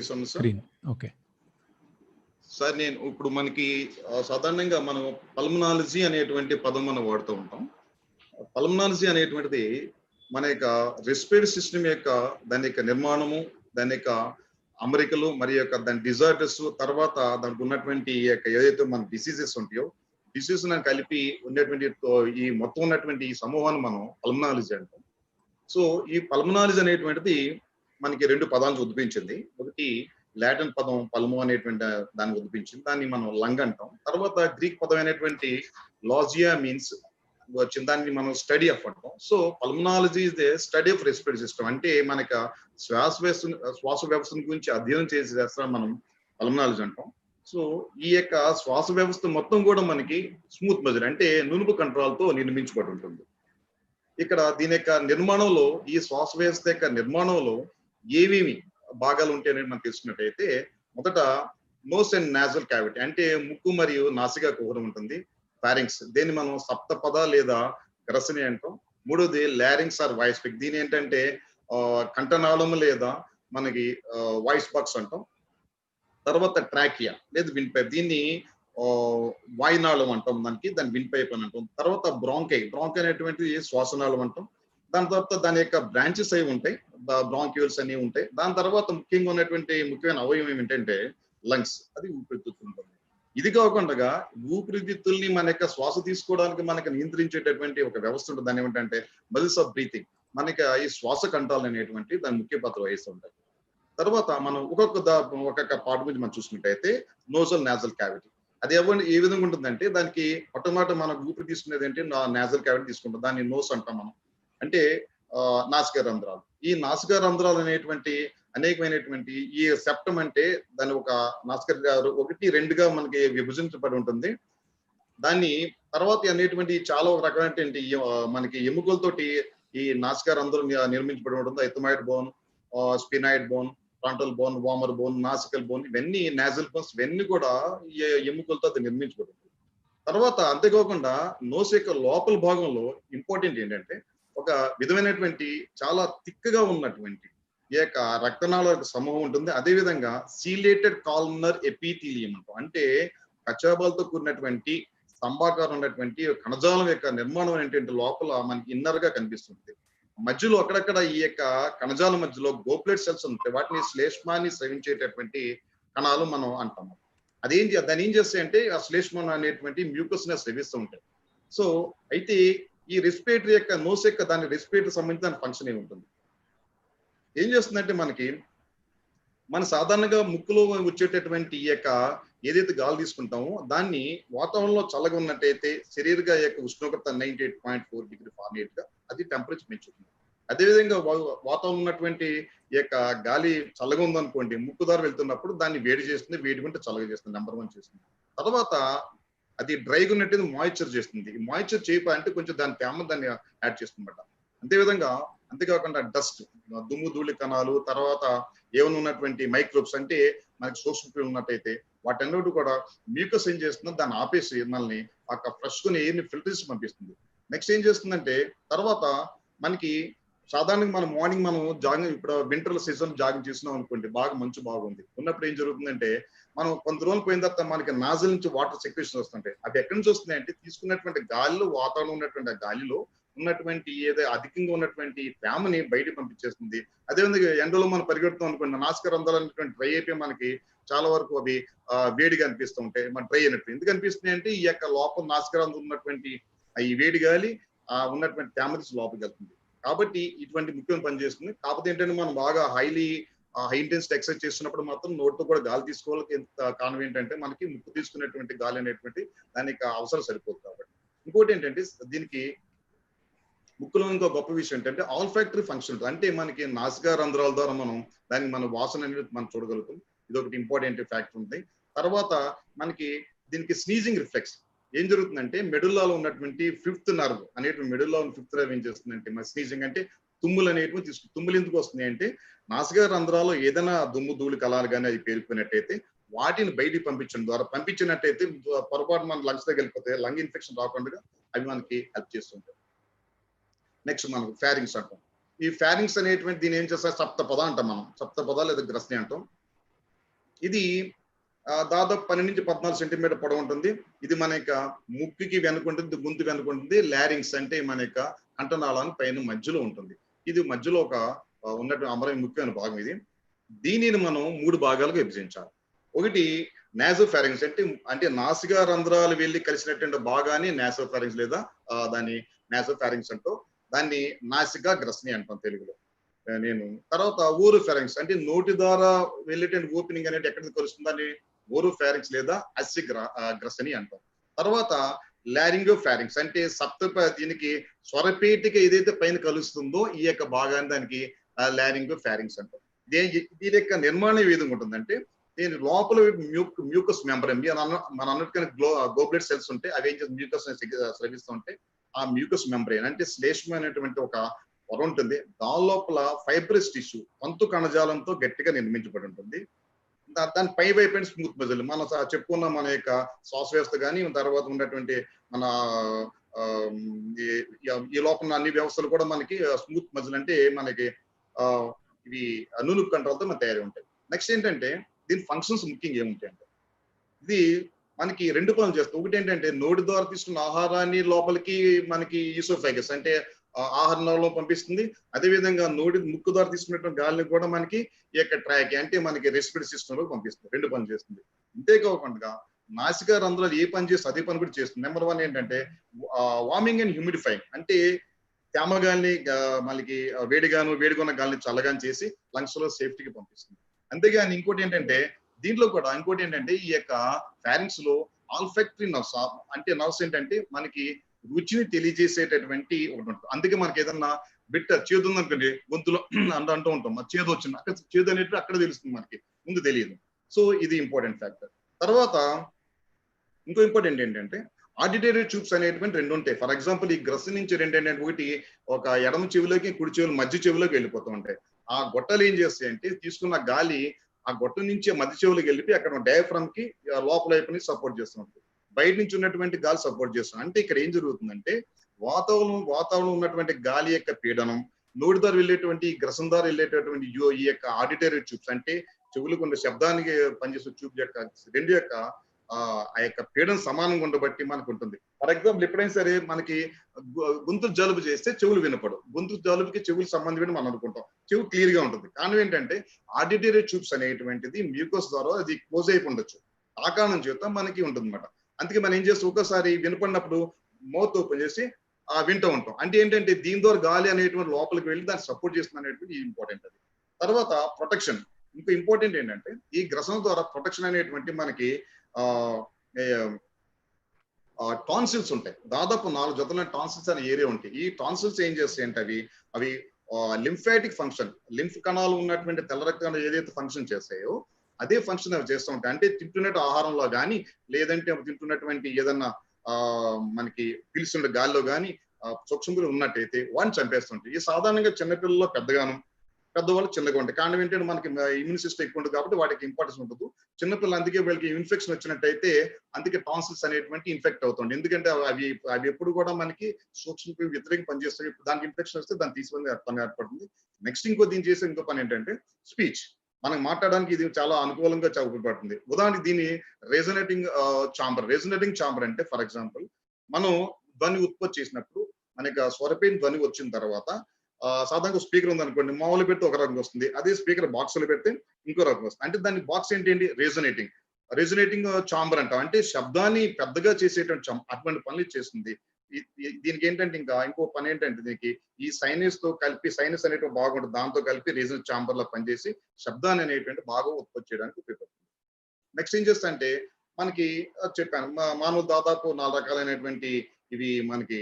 Sir. Screen okay sir నేను ఇప్పుడు మనకి సాధారణంగా మనం పల్మనాలజీ అనేటువంటి పదం మనం వాడుతూ ఉంటాం. పల్మనాలజీ అనేటువంటిది మన యొక్క రెస్పిరేటరీ సిస్టమ్ యొక్క దాని యొక్క నిర్మాణము, దాని యొక్క అమరికలు, మరి యొక్క దాని డిజార్డర్స్, తర్వాత దానికి ఉన్నటువంటి ఈ యొక్క ఏదైతే మన డిసీజెస్ ఉంటాయో డిసీజ్ కలిపి ఉన్నటువంటి ఈ మొత్తం ఉన్నటువంటి ఈ సమూహాన్ని మనం పల్మనాలజీ అంటాం. సో ఈ పల్మనాలజీ అనేటువంటిది మనకి రెండు పదాలను ఉద్భవించింది. ఒకటి లాటిన్ పదం పల్మో అనేటువంటి దాన్ని ఉద్భవించింది, దాన్ని మనం లంగ్ అంటాం. తర్వాత గ్రీక్ పదం అయినటువంటి లాజియా మీన్స్ వచ్చింది, దాన్ని మనం స్టడీ ఆఫ్ అంటాం. So pulmonology is the study of respiratory system, అంటే మనకు శ్వాస వ్యవస్థ గురించి అధ్యయనం చేసే శాస్త్రం మనం పల్మనాలజీ అంటాం. సో ఈ యొక్క శ్వాస వ్యవస్థ మొత్తం కూడా మనకి స్మూత్ మజిల్ అంటే నునుపు కంట్రోల్తో నిర్మించబడి ఉంటుంది. ఇక్కడ దీని యొక్క నిర్మాణంలో, ఈ శ్వాస వ్యవస్థ యొక్క నిర్మాణంలో ఏవేమి భాగాలు ఉంటాయని మనం తెలుసుకున్నట్టయితే, మొదట నోస్ అండ్ నాజల్ క్యావిటీ అంటే ముక్కు మరియు నాసికా కుహరం ఉంటుంది. ఫారింక్స్, దీన్ని మనం సప్తపద లేదా గ్రసని అంటాం. మూడోది లారింగ్స్ ఆర్ వాయిస్ పిక్, దీని ఏంటంటే కంఠనాళం లేదా మనకి వాయిస్ బాక్స్ అంటాం. తర్వాత ట్రాకియా లేదా విండ్ పైప్, దీన్ని వాయునాళం అంటాం, దాని విండ్ పైప్ అని అంటాం. తర్వాత బ్రాంకై అనేటువంటిది శ్వాసనాళం అంటాం. దాని తర్వాత దాని యొక్క బ్రాంచెస్ అవి ఉంటాయి, బ్రాంక్యూల్స్ అనేవి ఉంటాయి. దాని తర్వాత ముఖ్యంగా ఉన్నటువంటి ముఖ్యమైన అవయవం ఏమిటంటే లంగ్స్, అది ఊపిరితిత్తులు ఉంటుంది. ఇది కాకుండా ఊపిరితిత్తుల్ని మన యొక్క శ్వాస తీసుకోవడానికి మనకి నియంత్రించేటటువంటి ఒక వ్యవస్థ ఉంటుంది, దాని ఏమిటంటే మజిల్స్ ఆఫ్ బ్రీతింగ్. మనకి ఈ శ్వాస కంఠాలు అనేటువంటి దాని ముఖ్య పాత్ర వహిస్తూ ఉంటాయి. తర్వాత మనం ఒక్కొక్క పార్ట్ గురించి మనం చూసుకుంటే నోజల్ నాజల్ క్యావిటీ, అది ఏ విధంగా ఉంటుందంటే దానికి మొట్టమొదటి మనం ఊపిరి తీసుకునేది ఏంటి నాజల్ క్యావిటీ తీసుకుంటాం, దాన్ని నోస్ అంటాం మనం, అంటే నాసికా రంధ్రాలు. ఈ నాసికా రంధ్రాలు అనేటువంటి అనేకమైనటువంటి ఈ సెప్టమ్ అంటే దాని ఒక నాసికా 1-2గా మనకి విభజించబడి ఉంటుంది. దాన్ని తర్వాత అనేటువంటి చాలా ఒక రకమైనటువంటి మనకి ఎముకలతోటి ఈ నాసికా రంధ్రం నిర్మించబడి ఉంటుంది. Ethmoid bone, sphenoid bone, frontal bone, vomer bone, nasal bone, ఇవన్నీ నాజల్ బోన్స్, ఇవన్నీ కూడా ఈ ఎముకలతో అది నిర్మించబడి ఉంటుంది. తర్వాత అంతేకాకుండా నోస్ యొక్క లోపల భాగంలో ఇంపార్టెంట్ ఏంటంటే ఒక విధమైనటువంటి చాలా థిక్గా ఉన్నటువంటి ఈ యొక్క రక్తనాళ సమూహం ఉంటుంది. అదేవిధంగా సీలేటెడ్ కాల్మనర్ ఎపిథీలియం అంటాం, అంటే కచాబాలతో కూడినటువంటి స్తంభాకారం ఉన్నటువంటి కణజాలం యొక్క నిర్మాణం అనేటువంటి లోపల మనకి ఇన్నర్ గా కనిపిస్తుంది. మధ్యలో అక్కడక్కడ ఈ యొక్క కణజాల మధ్యలో గోప్లెట్ సెల్స్ ఉంటాయి, వాటిని శ్లేష్మాన్ని స్రవించేటటువంటి కణాలు మనం అంటాము. దాన్ని ఏం చేస్తాయంటే ఆ శ్లేష్మం అనేటువంటి మ్యూకస్ ని స్రవిస్తూ ఉంటాయి. సో అయితే ఈ రెస్పిరేటరీ యొక్క నోస్ యొక్క దాని రెస్పిరేటరీ సంబంధించిన ఫంక్షన్ ఏముంటుంది, ఏం చేస్తుందంటే మన సాధారణంగా ముక్కులో వచ్చేటటువంటి ఈ యొక్క ఏదైతే గాలి తీసుకుంటామో దాన్ని వాతావరణంలో చల్లగా ఉన్నట్టయితే శరీర యొక్క ఉష్ణోగ్రత 98.4 డిగ్రీ ఫారెన్హీట్ గా అది టెంపరేచర్ పెంచుతుంది. అదేవిధంగా వాతావరణం ఉన్నటువంటి ఈ యొక్క గాలి చల్లగా ఉందనుకోండి, ముక్కు ద్వారా వెళ్తున్నప్పుడు దాన్ని వేడి చేస్తుంది, వేడి ఉంటే చల్లగా చేస్తుంది, నెంబర్ 1 చేస్తుంది. తర్వాత అది డ్రైగా ఉన్నట్టు మాయిశ్చర్ చేస్తుంది. ఈ మాయిశ్చర్ అంటే కొంచెం దాని తేమ దాన్ని యాడ్ చేస్తుందన్నమాట. అంతేకాకుండా డస్ట్, దుమ్ము ధూళి కణాలు, తర్వాత ఏమైనా ఉన్నటువంటి మైక్రోబ్స్ అంటే మనకి సూక్ష్మక్రిములు ఉన్నట్టయితే వాటన్నిటి కూడా మ్యూకస్ ఏం చేస్తుంది, దాన్ని ఆపేసి మనల్ని ఆ ఫ్రెష్ కొని ఎయిర్ని ఫిల్టర్ చేసి పంపిస్తుంది. నెక్స్ట్ ఏం చేస్తుందంటే తర్వాత మనకి సాధారణంగా మార్నింగ్ మనం జాగింగ్, ఇప్పుడు వింటర్ సీజన్ జాగింగ్ చేసినాం అనుకోండి, బాగా మంచు బాగుంది ఉన్నప్పుడు ఏం జరుగుతుందంటే మనం కొంత రోజులు పోయిన తర్వాత మనకి నాజల్ నుంచి వాటర్ సెక్రేషన్ వస్తుంటాయి. అవి ఎక్కడి నుంచి వస్తున్నాయి అంటే తీసుకున్నటువంటి గాలిలో, వాతావరణం ఉన్నటువంటి ఆ గాలిలో ఉన్నటువంటి ఏదో అధికంగా ఉన్నటువంటి తేమని బయట పంపించేస్తుంది. అదేవిధంగా ఎండలో మనం పరిగెడుతాం అనుకోండి, నాసికా రంధ్రాలు అనేటువంటి డ్రై అయిపోయి మనకి చాలా వరకు అవి వేడిగా అనిపిస్తూ ఉంటాయి, మన డ్రై అయినట్టు. ఎందుకు అనిపిస్తున్నాయి అంటే ఈ యొక్క లోపల నాసికా రంధ్రం ఉన్నటువంటి ఈ వేడి గాలి ఉన్నటువంటి తేమ తీసి లోపలికి వెళ్తుంది. కాబట్టి ఇటువంటి ముఖ్యం పనిచేస్తుంది. కాకపోతే ఏంటంటే మనం బాగా హై ఇంటెన్సిటీ ఎక్సర్సైజ్ చేస్తున్నప్పుడు మాత్రం నోటితో కూడా గాలి తీసుకోవాలి. కారణం ఏంటంటే మనకి ముక్కు తీసుకునేటువంటి గాలి అనేటువంటి దానికి అవసరం సరిపోతుంది. కాబట్టి ఇంకోటి ఏంటంటే దీనికి ముక్కులో ఇంకో గొప్ప విషయం ఏంటంటే ఆల్ఫాక్టరీ ఫంక్షన్, అంటే మనకి నాసికా రంధ్రాల ద్వారా మన వాసన అనేది మనం చూడగలుగుతాం. ఇది ఒకటి ఇంపార్టెంట్ ఫ్యాక్టర్ ఉంది. తర్వాత మనకి దీనికి స్నీజింగ్ రిఫ్లెక్స్ ఏం జరుగుతుందంటే మెడుల్లాలో ఉన్నటువంటి 5th నర్వ్ అనేటువంటి మెడుల్లా ఉన్న 5th నర్వ్ ఏం చేస్తుందంటే మన స్నీజింగ్ అంటే తుమ్ములు అనేటువంటి తుమ్ములు ఎందుకు వస్తున్నాయి అంటే నాసికా రంధ్రాల్లో ఏదైనా దుమ్ము ధూళి కళాలు కానీ అది పేరుకున్నట్టయితే వాటిని బయటికి పంపించినట్టయితే పొరపాటు మన లంగ్స్ దగ్గర వెళ్ళిపోతే లంగ్ ఇన్ఫెక్షన్ రాకుండా అవి మనకి హెల్ప్ చేస్తుంటాయి. నెక్స్ట్ మనకు ఫ్యారింగ్స్ అంటాం. ఈ ఫ్యారింగ్స్ అనేటువంటి దీని ఏం చేస్తారు, సప్తపద అంటాం మనం, సప్తపద లేదా గ్రస్ని అంటాం. ఇది దాదాపు 12 నుంచి 14 సెంటీమీటర్ పొడవు ఉంటుంది. ఇది మన యొక్క ముక్కుకి వెనుకుంటుంది, గొంతు వెనుకుంటుంది. లారింగ్స్ అంటే మన యొక్క కంఠనాళానికి పైన మధ్యలో ఉంటుంది. ఇది మధ్యలో ఒక ఉన్నట్టు అమరమైన ముఖ్యమైన భాగం ఇది. దీనిని మనం 3 భాగాలుగా విభజించాలి. ఒకటి నాసోఫారింగ్స్ అంటే అంటే నాసికా రంధ్రాలు వెళ్ళి కలిసినటువంటి భాగాన్ని నాసోఫారింగ్స్ లేదా దాన్ని నాసోఫారింగ్స్ అంటూ, దాన్ని నాసికా గ్రసని అంటాం తెలుగులో. నేను తర్వాత ఓరోఫారింగ్స్ అంటే నోటి ద్వారా వెళ్ళేటువంటి ఓపెనింగ్ అనేది ఎక్కడ కలుస్తుంది, దాన్ని ఓరోఫారింగ్స్ లేదా గ్రసని అంటాం. తర్వాత లారింగోఫారింగ్స్ అంటే దీనికి స్వరపేటిక ఏదైతే పైన కలుస్తుందో ఈ యొక్క భాగాన్ని దానికి లారింగోఫారింగ్స్ అంటాం. దీని యొక్క నిర్మాణం ఏ విధంగా ఉంటుందంటే, దీని లోపల మ్యూకస్ మెంబ్రేన్ మన అన్నట్టుగానే గోబ్లెట్ సెల్స్ ఉంటాయి. అవి ఏం చేసి మ్యూకస్ స్రవిస్తూ ఉంటాయి. ఆ మ్యూకస్ మెంబ్రేన్ అంటే శ్లేష్మైనటువంటి ఒక పొర ఉంటుంది. దాని లోపల ఫైబ్రస్ టిష్యూ తంతు కణజాలంతో గట్టిగా నిర్మించబడి ఉంటుంది. దాని పై వైపు స్మూత్ మజిల్ మనం చెప్పుకున్న మన యొక్క శ్వాస వ్యవస్థ కానీ తర్వాత ఉన్నటువంటి మన ఈ లోపల అన్ని వ్యవస్థలు కూడా మనకి స్మూత్ మజిల్ అంటే మనకి ఇవి నూలుపు కంట్రోల్తో మన తయారీ ఉంటాయి. నెక్స్ట్ ఏంటంటే దీని ఫంక్షన్స్ ముఖ్యంగా ఏముంటాయంటే, ఇది మనకి 2 పనులు చేస్తాం. ఒకటి ఏంటంటే నోటి ద్వారా తీసుకున్న ఆహారాన్ని లోపలికి మనకి ఈసోఫాగస్ అంటే ఆహార నాళంలో పంపిస్తుంది. అదేవిధంగా ముక్కు ద్వారా తీసుకున్నటువంటి గాలిని కూడా మనకి ఈ యొక్క ట్రాక్ అంటే మనకి రెస్పిరేటరీ సిస్టమ్ లో పంపిస్తుంది. 2 పనులు చేస్తుంది. అంతేకాకుండా నాసికా రంధ్రాలు ఏ పని చేస్తే అదే పని కూడా చేస్తుంది. నెంబర్ 1 ఏంటంటే వార్మింగ్ అండ్ హ్యూమిడిఫైయింగ్ అంటే తేమ గాలిని మనకి వేడిగా ఉన్న గాలిని చల్లగాని చేసి లంగ్స్ లో సేఫ్టీకి పంపిస్తుంది. అంతేగాని ఇంకోటి ఏంటంటే దీంట్లో కూడా ఇంకోటి ఏంటంటే ఈ యొక్క ఫారింగ్స్ లో ఆల్ఫాక్టరీ నర్వ్స్ అంటే నర్వ్స్ ఏంటంటే మనకి రుచిని తెలియజేసేటటువంటి ఒకటి ఉంటుంది. అందుకే మనకి ఏదన్నా బిట్ట చేదు ఉందనుకోండి గొంతులో అంటూ ఉంటాం, చేదు వచ్చింది అక్కడ చేదు అనేటువంటి అక్కడ తెలుస్తుంది, మనకి ముందు తెలియదు. సో ఇది ఇంపార్టెంట్ ఫ్యాక్టర్. తర్వాత ఇంకో ఇంపార్టెంట్ ఏంటంటే ఆడిటరీ ట్యూబ్స్ అనేటువంటి 2 ఉంటాయి. ఫర్ ఎగ్జాంపుల్ ఈ గ్రస్ నుంచి 2 ఏంటంటే ఒకటి ఒక ఎడమ చెవిలోకి కుడి చెవులు మధ్య చెవిలోకి వెళ్ళిపోతూ ఉంటాయి. ఆ గొట్టలు ఏం చేస్తాయి అంటే తీసుకున్న గాలి ఆ గొట్ట నుంచి మధ్య చెవులకు వెళ్ళి అక్కడ డయాఫ్రమ్ కి లోపల వైపుని సపోర్ట్ చేస్తూ ఉంటుంది. బయట నుంచి ఉన్నటువంటి గాలి సపోర్ట్ చేస్తుంది. అంటే ఇక్కడ ఏం జరుగుతుందంటే వాతావరణం ఉన్నటువంటి గాలి యొక్క పీడనం నోటి ద్వారా వెళ్ళేటువంటి గ్రసం ద్వారా వెళ్ళేటటువంటి ఈ యొక్క ఆడిటరీ ట్యూబ్స్ అంటే చెవులకు ఉన్న శబ్దానికి పనిచేసే ట్యూబ్ యొక్క 2 యొక్క ఆ యొక్క పీడనం సమానంగా ఉండబట్టి మనకు ఉంటుంది. ఫర్ ఎగ్జాంపుల్ ఎప్పుడైనా సరే మనకి గొంతు జలుబు చేస్తే చెవులు వినపడు, గొంతు జలుబుకి చెవులు సంబంధం మనం అనుకుంటాం, చెవు క్లియర్ గా ఉంటుంది. కానీ ఏంటంటే ఆడిటరీ ట్యూబ్స్ అనేటువంటిది మ్యూకస్ ద్వారా అది క్లోజ్ అయిపోయి ఉండొచ్చు, ఆ కారణం చేత మనకి ఉంటుంది అనమాట. అందుకే మనం ఏం చేస్తాం, ఒక్కోసారి వినపడినప్పుడు మౌత్ ఓపెన్ చేసి వింటూ ఉంటాం. అంటే ఏంటంటే దీని ద్వారా గాలి అనేటువంటి లోపలికి వెళ్ళి దాన్ని సపోర్ట్ చేస్తుంది అనేటువంటి ఇంపార్టెంట్. అది తర్వాత ప్రొటెక్షన్. ఇంకా ఇంపార్టెంట్ ఏంటంటే ఈ గ్రసం ద్వారా ప్రొటెక్షన్ అనేటువంటి మనకి టాన్సిల్స్ ఉంటాయి. దాదాపు 4 జతల టాన్సిల్స్ అనే ఏరియా ఉంటాయి. ఈ టాన్సిల్స్ ఏం చేస్తాయి అంటే అవి లింఫాటిక్ ఫంక్షన్, లింఫ్ కణాలు ఉన్నటువంటి తెల్ల రక్తాలు ఏదైతే ఫంక్షన్ చేస్తాయో అదే ఫంక్షన్ అవి చేస్తూ ఉంటాయి. అంటే తింటున్నట్టు ఆహారంలో కానీ లేదంటే తింటున్నటువంటి ఏదన్నా మనకి పీల్చుండే గాలిలో కానీ సూక్ష్మజీవులు ఉన్నట్టయితే వాటిని చంపేస్తుంటాయి. ఈ సాధారణంగా చిన్నపిల్లల్లో పెద్దవాళ్ళు చిన్నగా ఉంటాయి. కారణం ఏంటంటే మనకి ఇమ్యూన్ సిస్టమ్ ఎక్కువ ఉంటుంది కాబట్టి వాటికి ఇంపార్టెన్స్ ఉంటుంది. చిన్నపిల్లలు అందుకే వీళ్ళకి ఇన్ఫెక్షన్ వచ్చినట్టయితే అందుకే టాన్సిల్స్ అనేటువంటి ఇన్ఫెక్ట్ అవుతుంది. ఎందుకంటే అవి ఎప్పుడు కూడా మనకి సూక్ష్మజీవి వ్యతిరేకంగా పనిచేస్తాయి. దానికి ఇన్ఫెక్షన్ వస్తే దాన్ని తీసుకుని పని ఏర్పడుతుంది. నెక్స్ట్ దీన్ని చేసే ఇంకో పని ఏంటంటే స్పీచ్. మనం మాట్లాడడానికి ఇది చాలా అనుకూలంగా ఉపయోగపడుతుంది. ఉదాహరణకి దీన్ని రెజొనేటింగ్ చాంబర్ అంటే ఫర్ ఎగ్జాంపుల్ మనం ధ్వని ఉత్పత్తి చేసినప్పుడు మనకి స్వరపేని ధ్వని వచ్చిన తర్వాత సాధారణంగా స్పీకర్ ఉంది అనుకోండి, మామూలు పెడితే ఒక రకంగా వస్తుంది, అదే స్పీకర్ బాక్స్ లో పెడితే ఇంకో రకంగా వస్తుంది. అంటే దాని బాక్స్ ఏంటి రెజొనేటింగ్ చాంబర్ అంటాం. అంటే శబ్దాన్ని పెద్దగా చేసేటువంటి అటువంటి పనులు చేస్తుంది. దీనికి ఏంటంటే ఇంకో పని ఏంటంటే దీనికి ఈ సైనస్ తో కలిపి, సైనస్ అనేటువంటి బాగుంటుంది, దాంతో కలిపి రెజొనెంట్ చాంబర్ లో పనిచేసి శబ్దాన్ని అనేటువంటి బాగా ఉత్పత్తి చేయడానికి ఉపయోగపడుతుంది. నెక్స్ట్ ఏం చేస్తా అంటే మనకి చెప్పాను మానవులు దాదాపు 4 రకాలైనటువంటి ఇవి మనకి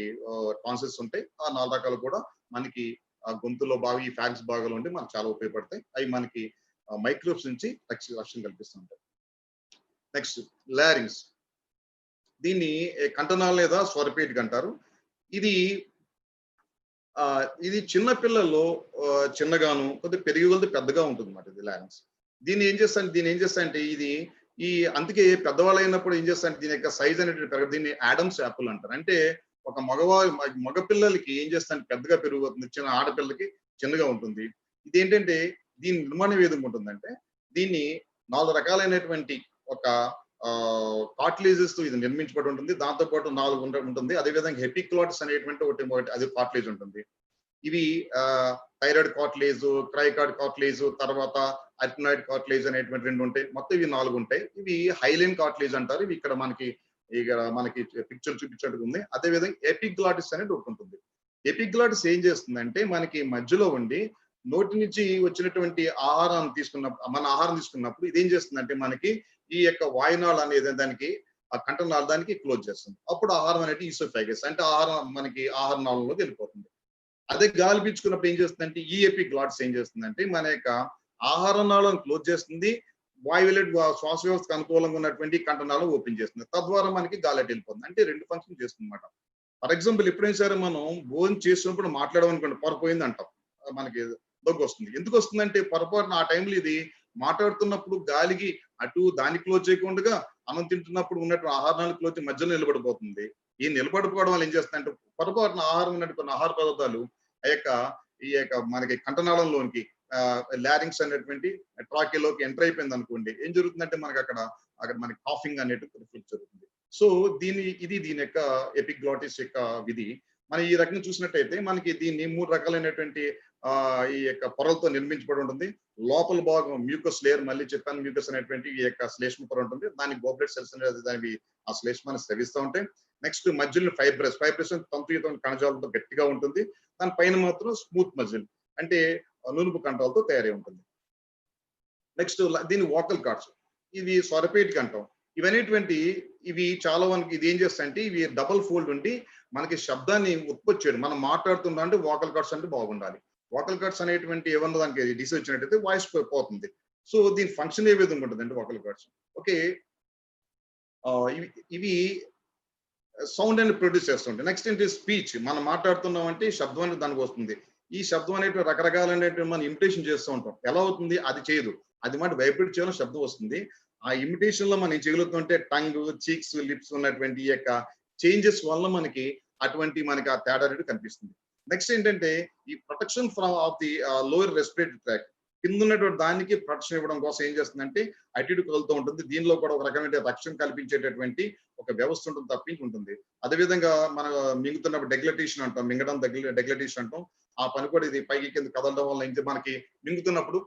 టాన్సిల్స్ ఉంటాయి. ఆ 4 రకాలు కూడా మనకి గొంతులో బాగా ఈ ఫ్యాక్స్ భాగాలు ఉంటే మనకు చాలా ఉపయోగపడతాయి. అవి మనకి మైక్రోబ్స్ నుంచి రక్షణ కల్పిస్తుంటాయి. నెక్స్ట్ లారింగ్స్. దీన్ని కంఠనాళం లేదా స్వరపేటిక అంటారు. ఇది చిన్న పిల్లల్లో చిన్నగాను కొద్దిగా పెరిగి కొద్ది పెద్దగా ఉంటుంది అన్నమాట ఇది లారింగ్స్. దీన్ని ఏం చేస్తానంటే అందుకే పెద్దవాళ్ళు అయినప్పుడు ఏం చేస్తారంటే దీని యొక్క సైజ్ అనేది పెరగదు. దీన్ని ఆడమ్స్ యాపిల్ అంటారు. అంటే ఒక మగ పిల్లలకి ఏం చేస్తారంటే పెద్దగా పెరిగిపోతుంది, చిన్న ఆడపిల్లకి చిన్నగా ఉంటుంది. ఇదేంటంటే దీని నిర్మాణం ఏ విధంగా ఉంటుందంటే దీన్ని 4 రకాలైనటువంటి ఒక కార్టిలేజెస్ తో ఇది నిర్మించబడి ఉంటుంది. దాంతో పాటు 4 ఉంటుంది. అదేవిధంగా ఎపిక్లాట్స్ అనేటువంటి ఒకటి అది కార్టిలేజ్ ఉంటుంది. ఇవి థైరాయిడ్ కార్టిలేజ్, క్రైకార్డ్ కార్టిలేజ్, తర్వాత అర్టినాయిడ్ కార్టిలేజ్ అనేటువంటి 2 ఉంటాయి. మొత్తం ఇవి 4 ఉంటాయి. ఇవి హైలైన్ కార్టిలేజ్ అంటారు. ఇవి మనకి పిక్చర్ చూపించినట్టుగా ఉంది. అదేవిధంగా ఎపిగ్లాటిస్ అనేది ఒకటి ఉంటుంది. ఎపిగ్లాటిస్ ఏం చేస్తుందంటే మనకి మధ్యలో ఉండి నోటి నుంచి వచ్చినటువంటి మన ఆహారం తీసుకున్నప్పుడు ఇదేం చేస్తుందంటే మనకి ఈ యొక్క వాయునాళ అనేది దానికి ఆ కంఠనాళ దానికి క్లోజ్ చేస్తుంది. అప్పుడు ఆహారం అనేది ఈసోఫాగస్ అంటే మనకి ఆహార నాళంలోకి వెళ్ళిపోతుంది. అదే గాలి పీల్చుకున్నప్పుడు ఏం చేస్తుందంటే ఈ ఎపిగ్లాటిస్ ఏం చేస్తుందంటే మన యొక్క ఆహార నాళం క్లోజ్ చేస్తుంది. శ్వాస వ్యవస్థకు అనుకూలంగా ఉన్నటువంటి కంఠనాళం ఓపెన్ చేస్తుంది. తద్వారా మనకి గాలి అటు వెళ్ళిపోతుంది. అంటే 2 ఫంక్షన్ చేస్తుంది అనమాట. ఫర్ ఎగ్జాంపుల్ ఎప్పుడైనా సరే మనం భోజనం చేసినప్పుడు మాట్లాడమనుకోండి పొరపోయింది అంటాం. మనకి దగ్గు వస్తుంది. ఎందుకు వస్తుందంటే పొరపాటున ఆ టైంలో ఇది మాట్లాడుతున్నప్పుడు గాలికి అటు దాన్ని క్లోజ్ చేయకుండా అన్నం తింటున్నప్పుడు ఉన్నటువంటి ఆహారాన్ని క్లోజ్ మధ్యలో నిలబడిపోతుంది. ఈ నిలబడిపోవడం వల్ల ఏం చేస్తుందంటే పొరపాటున ఆహారం ఉన్నటువంటి కొన్ని ఆహార పదార్థాలు ఈ యొక్క మనకి కంఠనాళంలోనికి లారింగ్స్ అనేటువంటి ట్రాకేలోకి ఎంటర్ అయిపోయింది అనుకోండి. ఏం జరుగుతుందంటే మనకి అక్కడ మనకి కాఫింగ్ అనేటువంటి జరుగుతుంది. సో దీని యొక్క ఎపిగ్లాటిస్ యొక్క విధి. మనం ఈ రకంగా చూసినట్టయితే మనకి దీన్ని 3 రకాలైనటువంటి ఈ యొక్క పొరలతో నిర్మించబడి ఉంటుంది. లోపల భాగం మ్యూకస్ లేయర్, మళ్ళీ చెప్పాను మ్యూకస్ అనేటువంటి ఈ యొక్క శ్లేష్మ పొర ఉంటుంది. దానికి గోబ్లెట్ సెల్స్ అనేది దానికి ఆ శ్లేష్మాన్ని స్రవిస్తూ ఉంటాయి. నెక్స్ట్ మజిల్ ఫైబ్రస్ తంతుయుత కణజాలతో గట్టిగా ఉంటుంది. దాని పైన మాత్రం స్మూత్ మజిల్ అంటే నునుపు కంఠాలతో తయారై ఉంటుంది. నెక్స్ట్ దీని వోకల్ కార్డ్స్, ఇవి స్వరపేటిక అంటాం. ఇవి చాలా మనకి ఇది ఏం చేస్తాయంటే ఇవి డబుల్ ఫోల్డ్ ఉండి మనకి శబ్దాన్ని ఉత్పత్తి చేయడం. మనం మాట్లాడుతున్నా అంటే వోకల్ కార్డ్స్ అంటే బాగుండాలి. వోకల్ కార్డ్స్ అనేటువంటి ఏమన్నా దానికి డిసీజ్ వచ్చినట్టయితే వాయిస్ పోతుంది. సో దీని ఫంక్షన్ ఏ విధంగా ఉంటుంది అంటే వోకల్ కార్డ్స్ ఓకే ఇవి సౌండ్ అని ప్రొడ్యూస్ చేస్తుంటాయి. నెక్స్ట్ ఏంటి స్పీచ్. మనం మాట్లాడుతున్నాం అంటే శబ్దం అనేది దానికి వస్తుంది. ఈ శబ్దం అనేటువంటి రకరకాలైనటువంటి మనం ఇమిటేషన్ చేస్తూ ఉంటాం. ఎలా అవుతుంది? అది చేయదు. అది మాట వైబ్రేట్ చేయడం శబ్దం వస్తుంది. ఆ ఇమిటేషన్ లో మనం చేయగలుగుతుంటే టంగ్, చీక్స్, లిప్స్ ఉన్నటువంటి ఈ యొక్క చేంజెస్ వల్ల మనకి మనకి ఆ తేడా అనేది కనిపిస్తుంది. నెక్స్ట్ ఏంటంటే ఈ protection from of the lower respiratory tract, కింద ఉన్నటువంటి దానికి ప్రొటెక్షన్ ఇవ్వడం కోసం ఏం చేస్తుందంటే అటు ఇటు కలుగుతూ ఉంటుంది. దీనిలో కూడా ఒక రకమైన రక్షణ కల్పించేటటువంటి ఒక వ్యవస్థ ఉంటుంది, తప్పించి ఉంటుంది. అదేవిధంగా మనం మింగుతున్నప్పుడు డెగ్లటేషన్ అంటాం, మింగడం డెగ్లటేషన్ అంటాం. ఆ పని కూడా ఇది పైకి కింద కదలడం వల్ల ఏంటి మనకి మింగుతున్నప్పుడు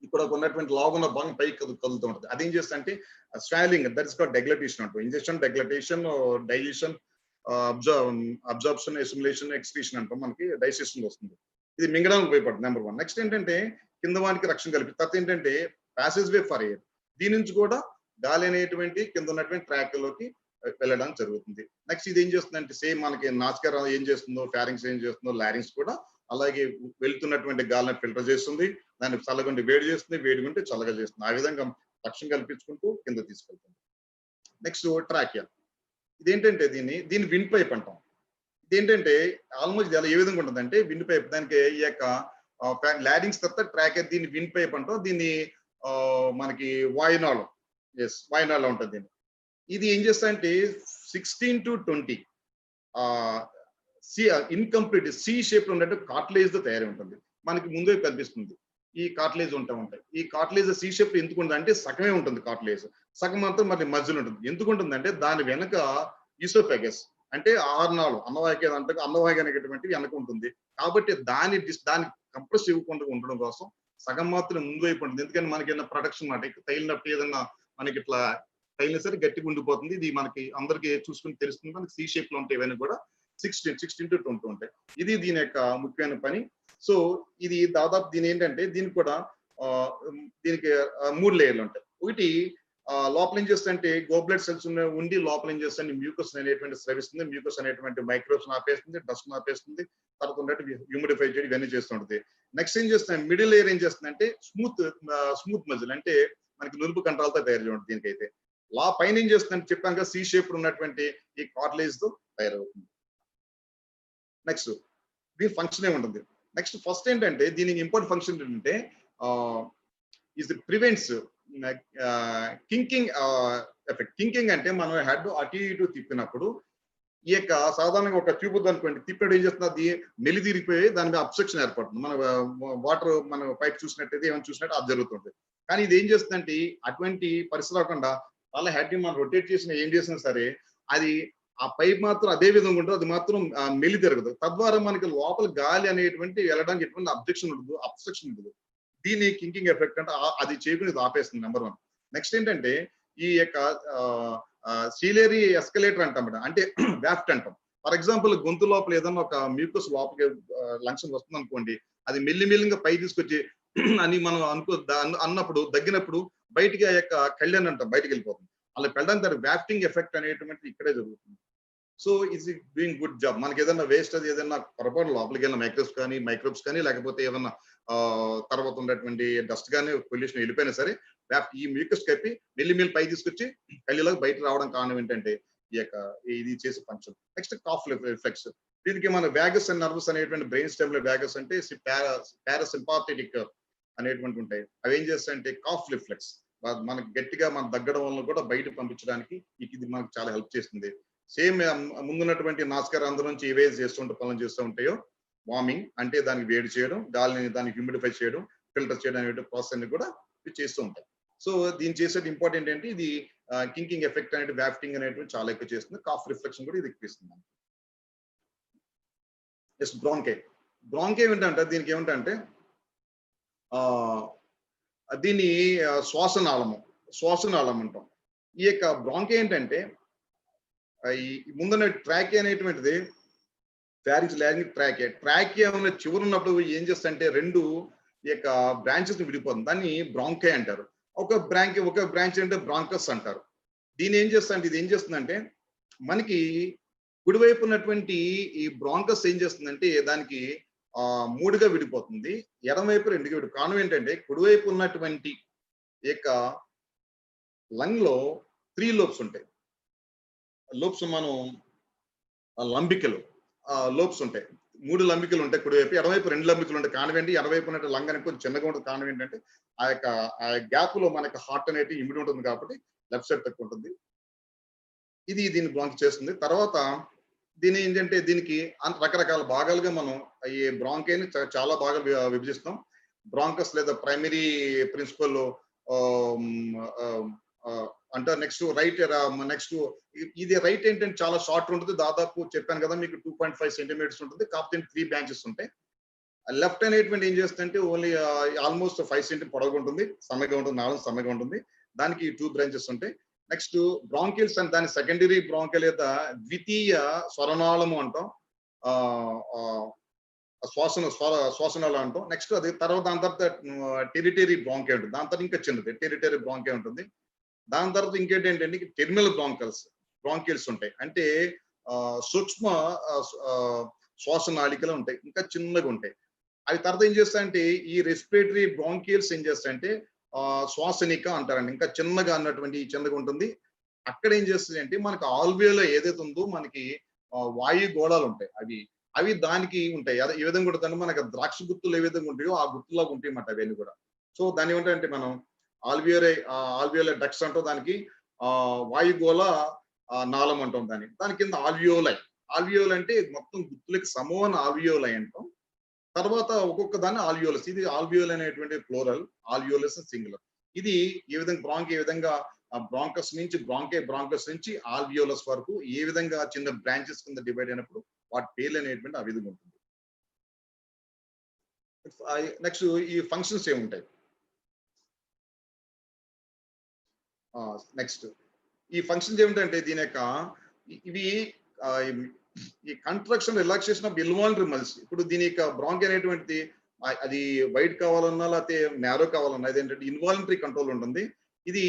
ఇక్కడ ఉన్నటువంటి లాగున్న భాగం పైకి కదులుతూ ఉంటుంది. అదేం చేస్తుందంటే swallowing, that is called deglutition అంటాం. Ingestion, deglutition, digestion, absorption, assimilation, excretion అంటాం. మనకి డైజెషన్ వస్తుంది. ఇది మింగడానికి ఉపయోగపడుతుంది నెంబర్ 1. నెక్స్ట్ ఏంటంటే కింద వానికి రక్షణ కల్పి. తర్వాత ఏంటంటే ప్యాసేజ్ వే ఫర్ ఎయిర్, దీని నుంచి కూడా గాలి అనేటువంటి కింద ఉన్నటువంటి ట్రాక్ లోకి వెళ్ళడం జరుగుతుంది. నెక్స్ట్ ఇది ఏం చేస్తుందంటే సేమ్ మనకి నాసికా ఏం చేస్తుందో, ఫారింగ్స్ ఏం చేస్తుందో, లారింగ్స్ కూడా అలాగే వెళ్తున్నటువంటి గాలిని ఫిల్టర్ చేస్తుంది. దాన్ని చల్లగుండి వేడి చేస్తుంది, వేడి ఉంటే చల్లగా చేస్తుంది. ఆ విధంగా రక్షణ కల్పించుకుంటూ కింద తీసుకెళ్తుంది. Next trachea. ఇదేంటంటే దీన్ని విండ్ పైప్ అంటాం. ఇదేంటంటే ఆల్మోస్ట్ ఏ విధంగా ఉంటుందంటే విండ్ పైప్, దానికి ఈ యొక్క లారింగ్స్ తర్వాత ట్రాకియా, దీన్ని విండ్ పైప్ అంటాం. దీన్ని మనకి వాయునాళం, వాయునాళం ఉంటుంది. ఇది ఏం చేస్తాయంటే 16 to 20 ఇన్కంప్లీట్ సి షేప్ లో ఉన్నట్టు కార్టిలేజ్ తో తయారై ఉంటుంది. మనకి ముందే కనిపిస్తుంది ఈ కార్టిలేజ్ ఉంటాయి. ఈ కార్టిలేజ్ సి షేప్ ఎందుకు ఉంటుంది అంటే సగమే ఉంటుంది కార్టిలేజ్, సగం మాత్రం మరి మధ్యలో ఉంటుంది. ఎందుకు ఉంటుందంటే దాని వెనక ఈసోఫాగస్ అంటే ఆహారనాళం, అన్నవాహిక అనేటువంటి వెనక ఉంటుంది. కాబట్టి దాని కంప్రెస్ ఇవ్వకుండా ఉండడం కోసం సగం మాత్రం ముందు వైపు ఉంటుంది. ఎందుకంటే మనకి ఏదైనా ప్రొటెక్షన్ మాట తగిలినప్పుడు ఏదన్నా మనకి ఇట్లా తగిలిన సరే గట్టిగా ఉండిపోతుంది. ఇది మనకి అందరికి చూసుకుని తెలుస్తుంది. మనకి సి షేప్ లో ఉంటాయి. ఇవన్నీ కూడా 16 to 20 ఉంటాయి. ఇది దీని యొక్క ముఖ్యమైన పని. సో ఇది దాదాపు ఏంటంటే దీనికి కూడా దీనికి 3 లేయర్లు ఉంటాయి. ఒకటి లోపల ఏం చేస్తుంటే గోబ్లెట్ సెల్స్ ఉండి లోపల ఏం చేస్తుంది మ్యూకస్ అనేటువంటి స్రవిస్తుంది. మ్యూకస్ అనేటువంటి మైక్రోబ్స్ ఆపేస్తుంది, డస్ట్ ఆపేస్తుంది. తర్వాత ఉన్నట్టు హ్యూమిడిఫై చేయడం ఇవన్నీ చేస్తుంటది. నెక్స్ట్ ఏం చేస్తుంది మిడిల్ లేయర్ ఏం చేస్తుందంటే స్మూత్ మజిల్ అంటే మనకి నునుపు కంట్రాలతో తయారు చేయడం. దీనికైతే పైన ఏం చేస్తుందంటే చెప్పాక సి షేప్ ఉన్నటువంటి ఈ కార్టిలేజ్ తో తయారవుతుంది. నెక్స్ట్ దీని ఫంక్షన్ ఏముంటుంది. నెక్స్ట్ ఫస్ట్ ఏంటంటే దీనికి ఇంపార్టెంట్ ఫంక్షన్ ఏంటంటే ఇది ప్రివెంట్స్ కింకింగ్ ఎఫెక్ట్. కింకింగ్ అంటే మనం హెడ్ అటు ఇటు తిప్పినప్పుడు ఈ యొక్క సాధారణంగా ఒక ట్యూబ్ అనుకోండి, తిప్పినప్పుడు ఏం చేస్తుంది అది మెలిదిరిగిపోయి దాని మీద అబ్స్ట్రక్షన్ ఏర్పడుతుంది. మన వాటర్ మన పైప్ చూసినట్టయితే ఏమైనా చూసినట్టు అది జరుగుతుంది. కానీ ఇది ఏం చేస్తుందంటే అటువంటి పరిస్థితి రాకుండా వాళ్ళ హెడ్ ని మనం రొటేట్ చేసిన ఏం చేసినా సరే అది ఆ పైప్ మాత్రం అదే విధంగా ఉంటుంది, అది మాత్రం మెల్లి తిరగదు. తద్వారా మనకి లోపల గాలి అనేటువంటి వెళ్ళడానికి ఎటువంటి అబ్స్ట్రక్షన్ ఉండదు. దీన్ని కింకింగ్ ఎఫెక్ట్ అంటే అది చేయకుండా ఇది ఆపేస్తుంది నెంబర్ 1. నెక్స్ట్ ఏంటంటే ఈ యొక్క సీలేరీ ఎస్కలేటర్ అంటాం, అంటే వ్యాఫ్ట్ అంటాం. ఫర్ ఎగ్జాంపుల్ గొంతు లోపల ఏదన్నా ఒక మ్యూకస్ లోపలికి లంగ్స్ వస్తుంది అనుకోండి, అది మెల్లిగా పై తీసుకొచ్చి అని మనం అన్నప్పుడు దగ్గినప్పుడు బయటికి ఆ యొక్క కళ్యాణ్ అంటాం బయటికి వెళ్ళిపోతుంది. అలా వెళ్ళడానికి దాని వ్యాఫ్టింగ్ ఎఫెక్ట్ అనేటువంటిది ఇక్కడే జరుగుతుంది. So it's doing good job. మనకి ఏదైనా వేస్ట్ అది ఏదైనా పొరపాటు లోపలికి వెళ్ళిన మైక్రోబ్స్ కానీ లేకపోతే ఏదన్నా తర్వాత ఉన్నటువంటి డస్ట్ కానీ పొల్యూషన్ వెళ్ళిపోయినా సరే ఈ మ్యూకస్ కప్పి మెల్లి పై తీసుకొచ్చి కళ్ళలోకి బయట రావడం కారణం ఏంటంటే ఈ యొక్క ఇది చేసే ఫంక్షన్. Next cough reflex. దీనికి మన వ్యాగస్ అండ్ నర్వస్ అనేటువంటి బ్రెయిన్ స్టెమ్ లో వ్యాగస్ అంటే పారాసింపాథెటిక్ అనేటువంటి ఉంటాయి. అవి ఏం చేస్తాయంటే కాఫ్ రిఫ్లెక్స్ మనకి గట్టిగా మనం దగ్గడం వల్ల కూడా బయట పంపించడానికి ఇది మనకు చాలా హెల్ప్ చేస్తుంది. సేమ్ ముందున్నటువంటి నాస్కరంధ్రం నుంచి ఏవే పనులు చేస్తూ ఉంటాయో వార్మింగ్ అంటే దానికి వేడి చేయడం, గాలిని దాన్ని హ్యూమిడిఫై చేయడం, ఫిల్టర్ చేయడం అనే ప్రాసెస్ అన్ని కూడా చేస్తూ ఉంటాయి. సో దీన్ని చేసేది ఇంపార్టెంట్ ఏంటి, ఇది కింకింగ్ ఎఫెక్ట్ అనేది వ్యాఫ్టింగ్ అనేటువంటి చాలా ఎక్కువ చేస్తుంది. కాఫ్ రిఫ్లెక్షన్ కూడా ఇది ఎక్కువ ఇస్తుంది. ఎస్ బ్రాంకే ఏంటంటే దీనికి ఏమిటంటే దీన్ని శ్వాసనాళం అంటాం. ఈ యొక్క బ్రాంకే ఏంటంటే ఈ ముందున్న ట్రాకే అనేటువంటిది ఫ్యారింగ్స్ లారింగ్ ట్రాకే ఉన్న చివరి ఉన్నప్పుడు ఏం చేస్తుంటే రెండు ఈ యొక్క బ్రాంచెస్ విడిపోతుంది, దాన్ని బ్రాంకే అంటారు. ఒక బ్రాంచ్ అంటే బ్రాంకస్ అంటారు. దీని ఏం చేస్తుందంటే ఇది ఏం చేస్తుందంటే మనకి కుడివైపు ఉన్నటువంటి ఈ బ్రాంకస్ ఏం చేస్తుందంటే దానికి 3గా విడిపోతుంది, ఎడమవైపు 2గా విడిపోతుంది. కారణం ఏంటంటే కుడివైపు ఉన్నటువంటి యొక్క లంగ్ లో 3 లోబ్స్ ఉంటాయి. లోబ్స్ మనం లంబికలు లోబ్స్ ఉంటాయి. 3 లంబికలు ఉంటాయి కుడివైపు, ఎడమవైపు 2 లంబికలు ఉంటాయి. కారణం ఏంటి, ఎడమవైపు ఉన్నట్టు లంగ్ అనేది కొంచెం చిన్నగా ఉంటుంది. కారణం ఏంటంటే ఆ గ్యాప్ లో మనకి హార్ట్ అనేది ఇమిడి ఉంటుంది కాబట్టి లెఫ్ట్ సైడ్ తక్కువ ఉంటుంది. దీన్ని బ్రాంక్ చేస్తుంది. తర్వాత దీని ఏంటంటే దీనికి రకరకాల భాగాలుగా మనం ఈ బ్రాంకేని చాలా బాగా విభజిస్తాం. బ్రాంకస్ లేదా ప్రైమరీ ప్రిన్సిపల్ అంటే నెక్స్ట్ ఇది రైట్ ఏంటంటే చాలా షార్ట్ ఉంటుంది. దాదాపు చెప్పాను కదా మీకు 2.5 సెంటీమీటర్స్ ఉంటుంది. కాకపోతే 3 బ్రాంచెస్ ఉంటాయి. లెఫ్ట్ అనేటువంటి ఏం చేస్తుందంటే ఓన్లీ ఆల్మోస్ట్ 5 సెంటీమీటర్ పొడవుగా ఉంటుంది, సన్నగా ఉంటుంది, నాలుగు సన్నగా ఉంటుంది. దానికి 2 బ్రాంచెస్ ఉంటాయి. నెక్స్ట్ బ్రాంకిల్స్ అని దాని సెకండరీ బ్రాంకిల్ లేదా ద్వితీయ స్వరనాళము అంటాం, శ్వాసనాళం అంటాం. నెక్స్ట్ అది తర్వాత దాని తర్వాత టెరిటరీ బ్రాంకే ఉంటుంది. దాని తర్వాత ఇంకా చిన్నది టెరిటరీ బ్రాంకే ఉంటుంది. దాని తర్వాత ఇంకేంటి ఏంటంటే టెర్మినల్ బ్రాంకిల్స్ ఉంటాయి, అంటే సూక్ష్మ శ్వాసనాళికలు ఉంటాయి, ఇంకా చిన్నగా ఉంటాయి. అవి తర్వాత ఏం చేస్తాయంటే ఈ రెస్పిరేటరీ బ్రాంకిల్స్ ఏం చేస్తాయంటే శ్వాసనిక అంటారండి, ఇంకా చిన్నగా అన్నటువంటి చిన్నగా ఉంటుంది. అక్కడ ఏం చేస్తుంది అంటే మనకి ఆల్వియోలో ఏదైతే ఉందో మనకి వాయు గోళాలు ఉంటాయి, అవి దానికి ఉంటాయి. ఏ విధంగా ఉంటుంది, మనకి ద్రాక్ష గుర్తులు ఏ విధంగా ఉంటాయో ఆ గుర్తులాగా ఉంటాయి అన్నమాట అవన్నీ కూడా. సో దాని ఏమిటంటే మనం ఆల్వియోలై డక్స్ అంటాం, దానికి వాయుగోళ నాళం అంటాం. దాని కింద ఆల్వియోలై అంటే మొత్తం గుర్తులకి సమూహన ఆల్వియోలై అంటాం. తర్వాత ఒక్కొక్క దాన్ని ఆల్వియోలస్. ఇది ఆల్వియోల్ అనేటువంటి ప్లోరల్, ఆల్వియోలస్ సింగులర్. ఇది ఏ విధంగా ఏ విధంగా బ్రాంకస్ నుంచి ఆల్వియోలస్ వరకు ఏ విధంగా చిన్న బ్రాంచెస్ కింద డివైడ్ అయినప్పుడు వాటి పేర్లు అనేటువంటి ఆ విధంగా ఉంటుంది. నెక్స్ట్ ఈ ఫంక్షన్స్ ఏముంటాయి, నెక్స్ట్ ఈ ఫంక్షన్స్ ఏమిటంటే దీని యొక్క ఇవి ఈ కంట్రక్షన్ రిలాక్సేషన్ ఆఫ్ ఇన్వాలంటరీ మజిల్స్. ఇప్పుడు దీని యొక్క బ్రాంక్ అనేటువంటిది అది వైడ్ కావాలన్నా లేకపోతే నేరో కావాలన్నా ఇదేంటంటే ఇన్వాలంటరీ కంట్రోల్ ఉంటుంది. ఇది